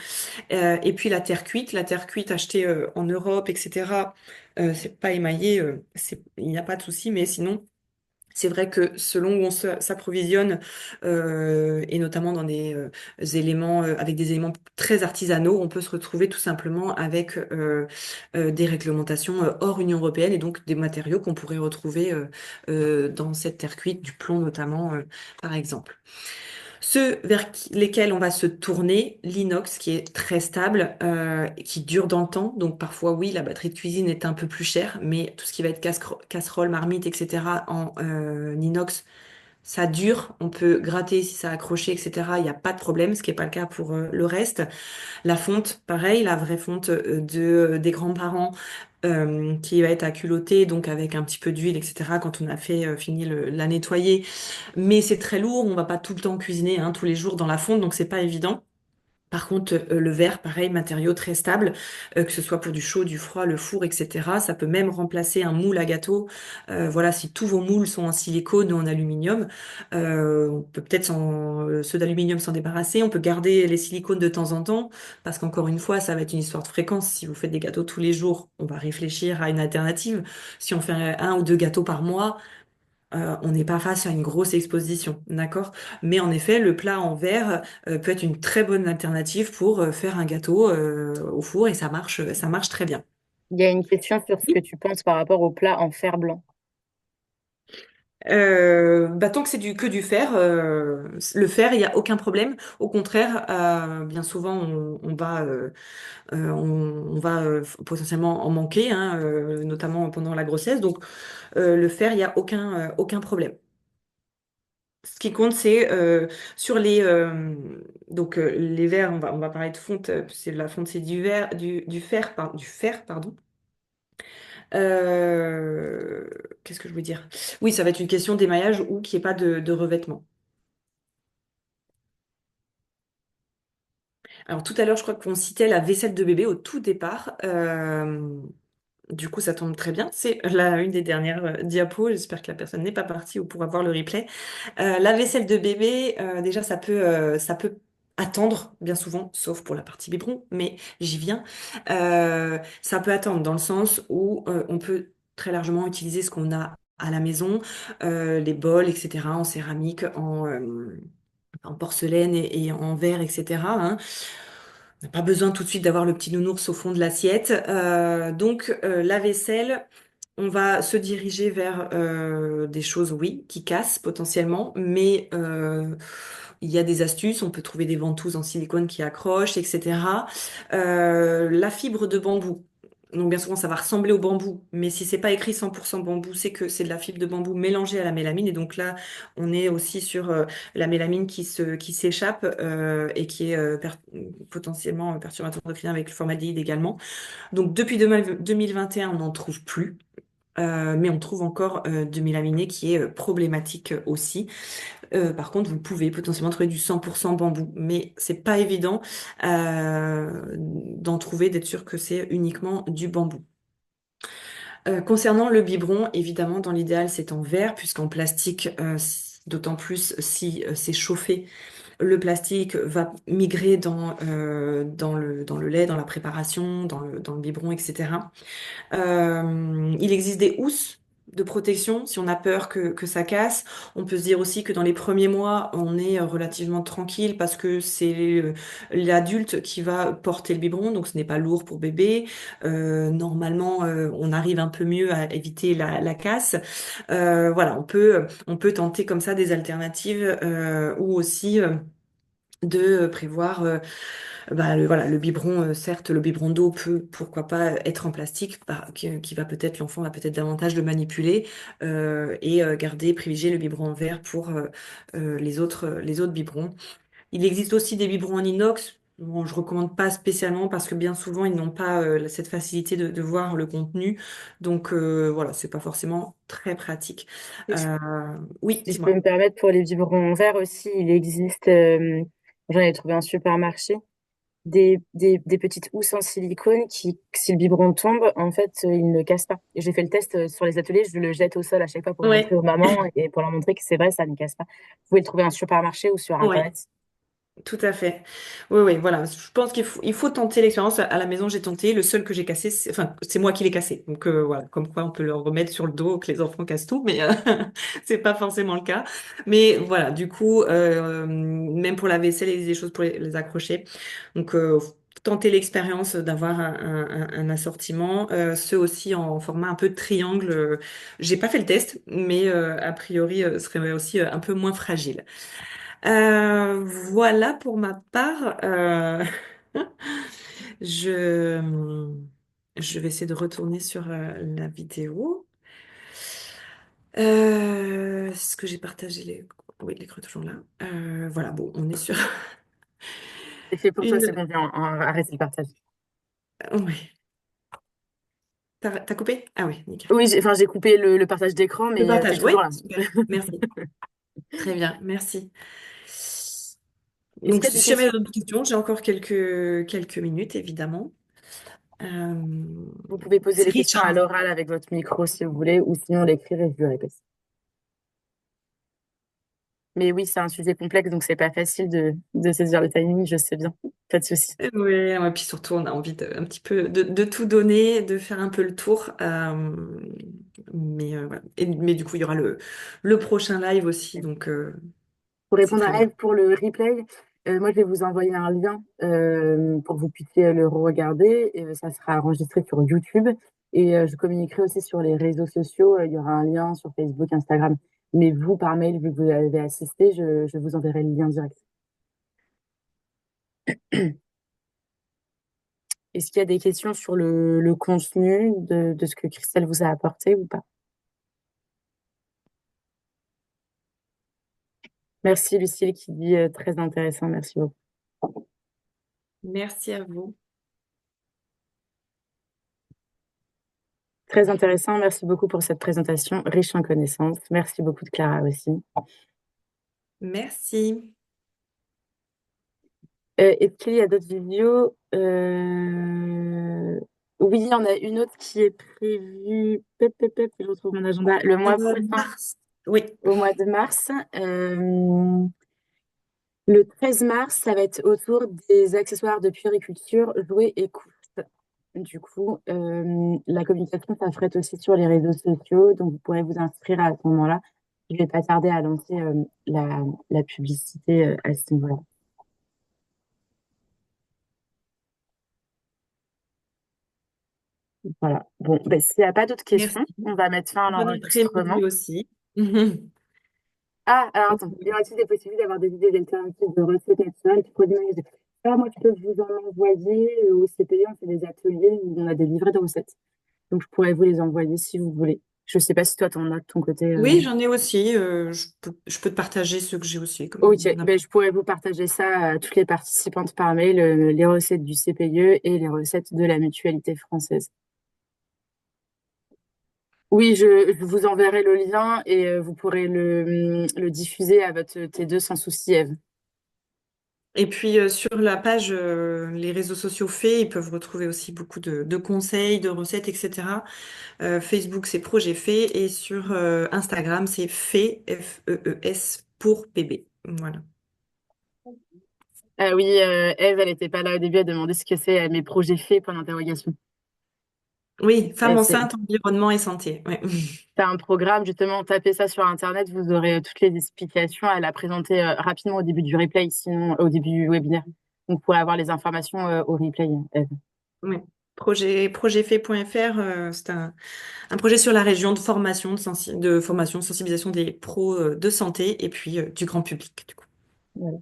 [SPEAKER 2] Et puis la terre cuite achetée en Europe, etc. C'est pas émaillé, il n'y a pas de souci, mais sinon. C'est vrai que selon où on s'approvisionne, et notamment dans des éléments, avec des éléments très artisanaux, on peut se retrouver tout simplement avec des réglementations hors Union européenne et donc des matériaux qu'on pourrait retrouver dans cette terre cuite, du plomb notamment, par exemple. Ceux vers lesquels on va se tourner, l'inox qui est très stable, qui dure dans le temps. Donc parfois oui, la batterie de cuisine est un peu plus chère, mais tout ce qui va être casserole, marmite, etc. en inox, ça dure. On peut gratter si ça a accroché, etc. Il n'y a pas de problème, ce qui n'est pas le cas pour le reste. La fonte, pareil, la vraie fonte des grands-parents. Qui va être à culotter, donc avec un petit peu d'huile, etc. quand on a fait fini la nettoyer, mais c'est très lourd, on va pas tout le temps cuisiner tous les jours dans la fonte, donc c'est pas évident. Par contre, le verre, pareil, matériau très stable, que ce soit pour du chaud, du froid, le four, etc. Ça peut même remplacer un moule à gâteau. Voilà, si tous vos moules sont en silicone ou en aluminium, on peut peut-être ceux d'aluminium s'en débarrasser. On peut garder les silicones de temps en temps, parce qu'encore une fois, ça va être une histoire de fréquence. Si vous faites des gâteaux tous les jours, on va réfléchir à une alternative. Si on fait un ou deux gâteaux par mois, on n'est pas face à une grosse exposition, d'accord? Mais en effet, le plat en verre peut être une très bonne alternative pour faire un gâteau au four et ça marche très bien.
[SPEAKER 1] Il y a une question sur ce que tu penses par rapport au plat en fer blanc.
[SPEAKER 2] Bah, tant que c'est que du fer, le fer, il n'y a aucun problème. Au contraire, bien souvent, on va potentiellement en manquer, notamment pendant la grossesse. Donc, le fer, il n'y a aucun problème. Ce qui compte, c'est sur les verres, on va parler de fonte, c'est la fonte, c'est du fer, pardon. Euh, Qu'est-ce que je voulais dire? Oui, ça va être une question d'émaillage ou qu'il n'y ait pas de revêtement. Alors tout à l'heure, je crois qu'on citait la vaisselle de bébé au tout départ. Du coup, ça tombe très bien. C'est une des dernières diapos. J'espère que la personne n'est pas partie ou pourra voir le replay. La vaisselle de bébé, déjà, ça peut attendre bien souvent, sauf pour la partie biberon, mais j'y viens. Ça peut attendre dans le sens où on peut très largement utiliser ce qu'on a à la maison, les bols, etc., en céramique, en porcelaine et en verre, etc., hein. On n'a pas besoin tout de suite d'avoir le petit nounours au fond de l'assiette. La vaisselle, on va se diriger vers des choses, oui, qui cassent potentiellement, mais il y a des astuces. On peut trouver des ventouses en silicone qui accrochent, etc. La fibre de bambou. Donc bien souvent, ça va ressembler au bambou, mais si c'est pas écrit 100% bambou, c'est que c'est de la fibre de bambou mélangée à la mélamine. Et donc là, on est aussi sur la mélamine qui s'échappe et qui est potentiellement perturbateur endocrinien avec le formaldéhyde également. Donc depuis 2021, on n'en trouve plus. Mais on trouve encore du mélaminé qui est problématique aussi. Par contre, vous pouvez potentiellement trouver du 100% bambou, mais c'est pas évident d'en trouver, d'être sûr que c'est uniquement du bambou. Concernant le biberon, évidemment, dans l'idéal, c'est en verre, puisqu'en plastique, d'autant plus si c'est chauffé, le plastique va migrer dans le lait, dans la préparation, dans le biberon, etc. Il existe des housses de protection si on a peur que ça casse. On peut se dire aussi que dans les premiers mois, on est relativement tranquille parce que c'est l'adulte qui va porter le biberon, donc ce n'est pas lourd pour bébé. Normalement, on arrive un peu mieux à éviter la casse. Voilà, on peut tenter comme ça des alternatives ou aussi de prévoir voilà, le biberon, certes, le biberon d'eau peut, pourquoi pas, être en plastique, qui va peut-être, l'enfant va peut-être davantage le manipuler garder, privilégier le biberon en verre pour les autres biberons. Il existe aussi des biberons en inox. Bon, je recommande pas spécialement parce que bien souvent ils n'ont pas cette facilité de voir le contenu, donc voilà, c'est pas forcément très pratique.
[SPEAKER 1] Et
[SPEAKER 2] Euh, oui,
[SPEAKER 1] si je peux
[SPEAKER 2] dis-moi.
[SPEAKER 1] me permettre, pour les biberons en verre aussi, il existe, j'en ai trouvé en supermarché, des petites housses en silicone qui, si le biberon tombe, en fait, il ne casse pas. Et j'ai fait le test sur les ateliers, je le jette au sol à chaque fois pour montrer
[SPEAKER 2] Ouais,
[SPEAKER 1] aux mamans et pour leur montrer que c'est vrai, ça ne casse pas. Vous pouvez le trouver en supermarché ou sur
[SPEAKER 2] ouais.
[SPEAKER 1] Internet.
[SPEAKER 2] Tout à fait. Oui, oui, voilà. Je pense il faut tenter l'expérience. À la maison, j'ai tenté. Le seul que j'ai cassé, enfin, c'est moi qui l'ai cassé. Donc voilà, comme quoi on peut leur remettre sur le dos que les enfants cassent tout, mais c'est pas forcément le cas. Mais voilà, du coup, même pour la vaisselle, il y a des choses pour les accrocher. Donc tenter l'expérience d'avoir un assortiment, ceux aussi en format un peu de triangle. J'ai pas fait le test, mais a priori, serait aussi un peu moins fragile. Voilà pour ma part. Je, je vais essayer de retourner sur la vidéo. Est-ce que j'ai partagé les... Oui, l'écran est toujours là. Voilà, bon, on est sur
[SPEAKER 1] C'est fait pour toi, c'est
[SPEAKER 2] une...
[SPEAKER 1] bon, viens, arrête le partage.
[SPEAKER 2] Oui. T'as coupé? Ah oui, nickel.
[SPEAKER 1] Oui, enfin, j'ai coupé le partage d'écran,
[SPEAKER 2] Le
[SPEAKER 1] mais t'es
[SPEAKER 2] partage, oui,
[SPEAKER 1] toujours là.
[SPEAKER 2] super. Merci. Très bien, merci.
[SPEAKER 1] Est-ce
[SPEAKER 2] Donc,
[SPEAKER 1] qu'il y a des
[SPEAKER 2] si jamais il y a
[SPEAKER 1] questions?
[SPEAKER 2] d'autres questions, j'ai encore quelques minutes, évidemment. Euh,
[SPEAKER 1] Vous pouvez poser
[SPEAKER 2] c'est
[SPEAKER 1] les
[SPEAKER 2] riche,
[SPEAKER 1] questions à
[SPEAKER 2] hein.
[SPEAKER 1] l'oral avec votre micro si vous voulez, ou sinon l'écrire et je le répète. Mais oui, c'est un sujet complexe, donc c'est pas facile de saisir le timing, je sais bien. Pas de souci.
[SPEAKER 2] Oui, ouais, puis surtout, on a envie un petit peu de tout donner, de faire un peu le tour. Voilà. Mais du coup, il y aura le prochain live aussi, donc
[SPEAKER 1] Pour
[SPEAKER 2] c'est
[SPEAKER 1] répondre
[SPEAKER 2] très
[SPEAKER 1] à
[SPEAKER 2] bien.
[SPEAKER 1] Eve pour le replay, moi je vais vous envoyer un lien pour que vous puissiez le regarder. Et, ça sera enregistré sur YouTube et je communiquerai aussi sur les réseaux sociaux. Il y aura un lien sur Facebook, Instagram. Mais vous, par mail, vu que vous avez assisté, je vous enverrai le lien direct. Est-ce qu'il y a des questions sur le contenu de ce que Christelle vous a apporté ou pas? Merci Lucille qui dit très intéressant. Merci beaucoup.
[SPEAKER 2] Merci à vous.
[SPEAKER 1] Très intéressant. Merci beaucoup pour cette présentation riche en connaissances. Merci beaucoup de Clara aussi.
[SPEAKER 2] Merci.
[SPEAKER 1] Est-ce qu'il y a d'autres vidéos? Oui, il y en a une autre qui est prévue. Je retrouve mon agenda. Le mois prochain,
[SPEAKER 2] Mars. Oui.
[SPEAKER 1] au mois de mars. Le 13 mars, ça va être autour des accessoires de puériculture, jouets et couches. Du coup, la communication, ça ferait aussi sur les réseaux sociaux, donc vous pourrez vous inscrire à ce moment-là. Je vais pas tarder à lancer la publicité à ce niveau-là. Voilà. Bon, ben, s'il n'y a pas d'autres questions,
[SPEAKER 2] Merci.
[SPEAKER 1] on va mettre fin à
[SPEAKER 2] Bon
[SPEAKER 1] l'enregistrement.
[SPEAKER 2] après-midi aussi.
[SPEAKER 1] Ah, alors attends, il y aura aussi des possibilités d'avoir des idées d'alternatives de recettes naturelles, tu pourrais imaginer. Ah, moi, je peux vous en envoyer au CPI, on fait des ateliers où on a des livrets de recettes. Donc, je pourrais vous les envoyer si vous voulez. Je sais pas si toi, t'en as de ton côté.
[SPEAKER 2] Oui, j'en ai aussi. Je peux te partager ceux que j'ai aussi.
[SPEAKER 1] Ok, ben, je pourrais vous partager ça à toutes les participantes par mail, les recettes du CPIE et les recettes de la mutualité française. Oui, je vous enverrai le lien et vous pourrez le diffuser à votre T2 sans souci, Eve.
[SPEAKER 2] Et puis sur la page, les réseaux sociaux faits, ils peuvent retrouver aussi beaucoup de conseils, de recettes, etc. Facebook, c'est Projet Fait. Et sur Instagram, c'est Fait, Fees, pour PB. Voilà.
[SPEAKER 1] Ah oui, Eve, elle n'était pas là au début, elle demandait ce que c'est mes projets faits, point d'interrogation.
[SPEAKER 2] Oui,
[SPEAKER 1] Et
[SPEAKER 2] femme enceinte, environnement et santé. Ouais.
[SPEAKER 1] c'est un programme, justement, tapez ça sur Internet, vous aurez toutes les explications. Elle a présenté rapidement au début du replay, sinon au début du webinaire. Donc, vous pourrez avoir les informations au replay, Eve.
[SPEAKER 2] Ouais. Projetfait.fr, c'est un projet sur la région de formation, de formation, de sensibilisation des pros de santé et puis du grand public, du coup.
[SPEAKER 1] Voilà.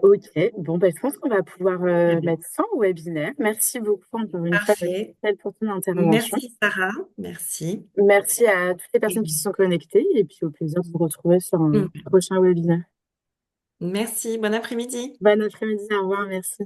[SPEAKER 1] Ok, bon, ben, je pense qu'on va pouvoir
[SPEAKER 2] Très bien.
[SPEAKER 1] mettre ça au webinaire. Merci beaucoup encore une fois,
[SPEAKER 2] Parfait.
[SPEAKER 1] pour ton intervention.
[SPEAKER 2] Merci Sarah. Merci.
[SPEAKER 1] Merci à toutes les personnes qui se
[SPEAKER 2] Et-
[SPEAKER 1] sont connectées et puis au plaisir de vous retrouver sur un
[SPEAKER 2] Mm.
[SPEAKER 1] prochain webinaire.
[SPEAKER 2] Merci. Bon après-midi.
[SPEAKER 1] Bon après-midi, au revoir, merci.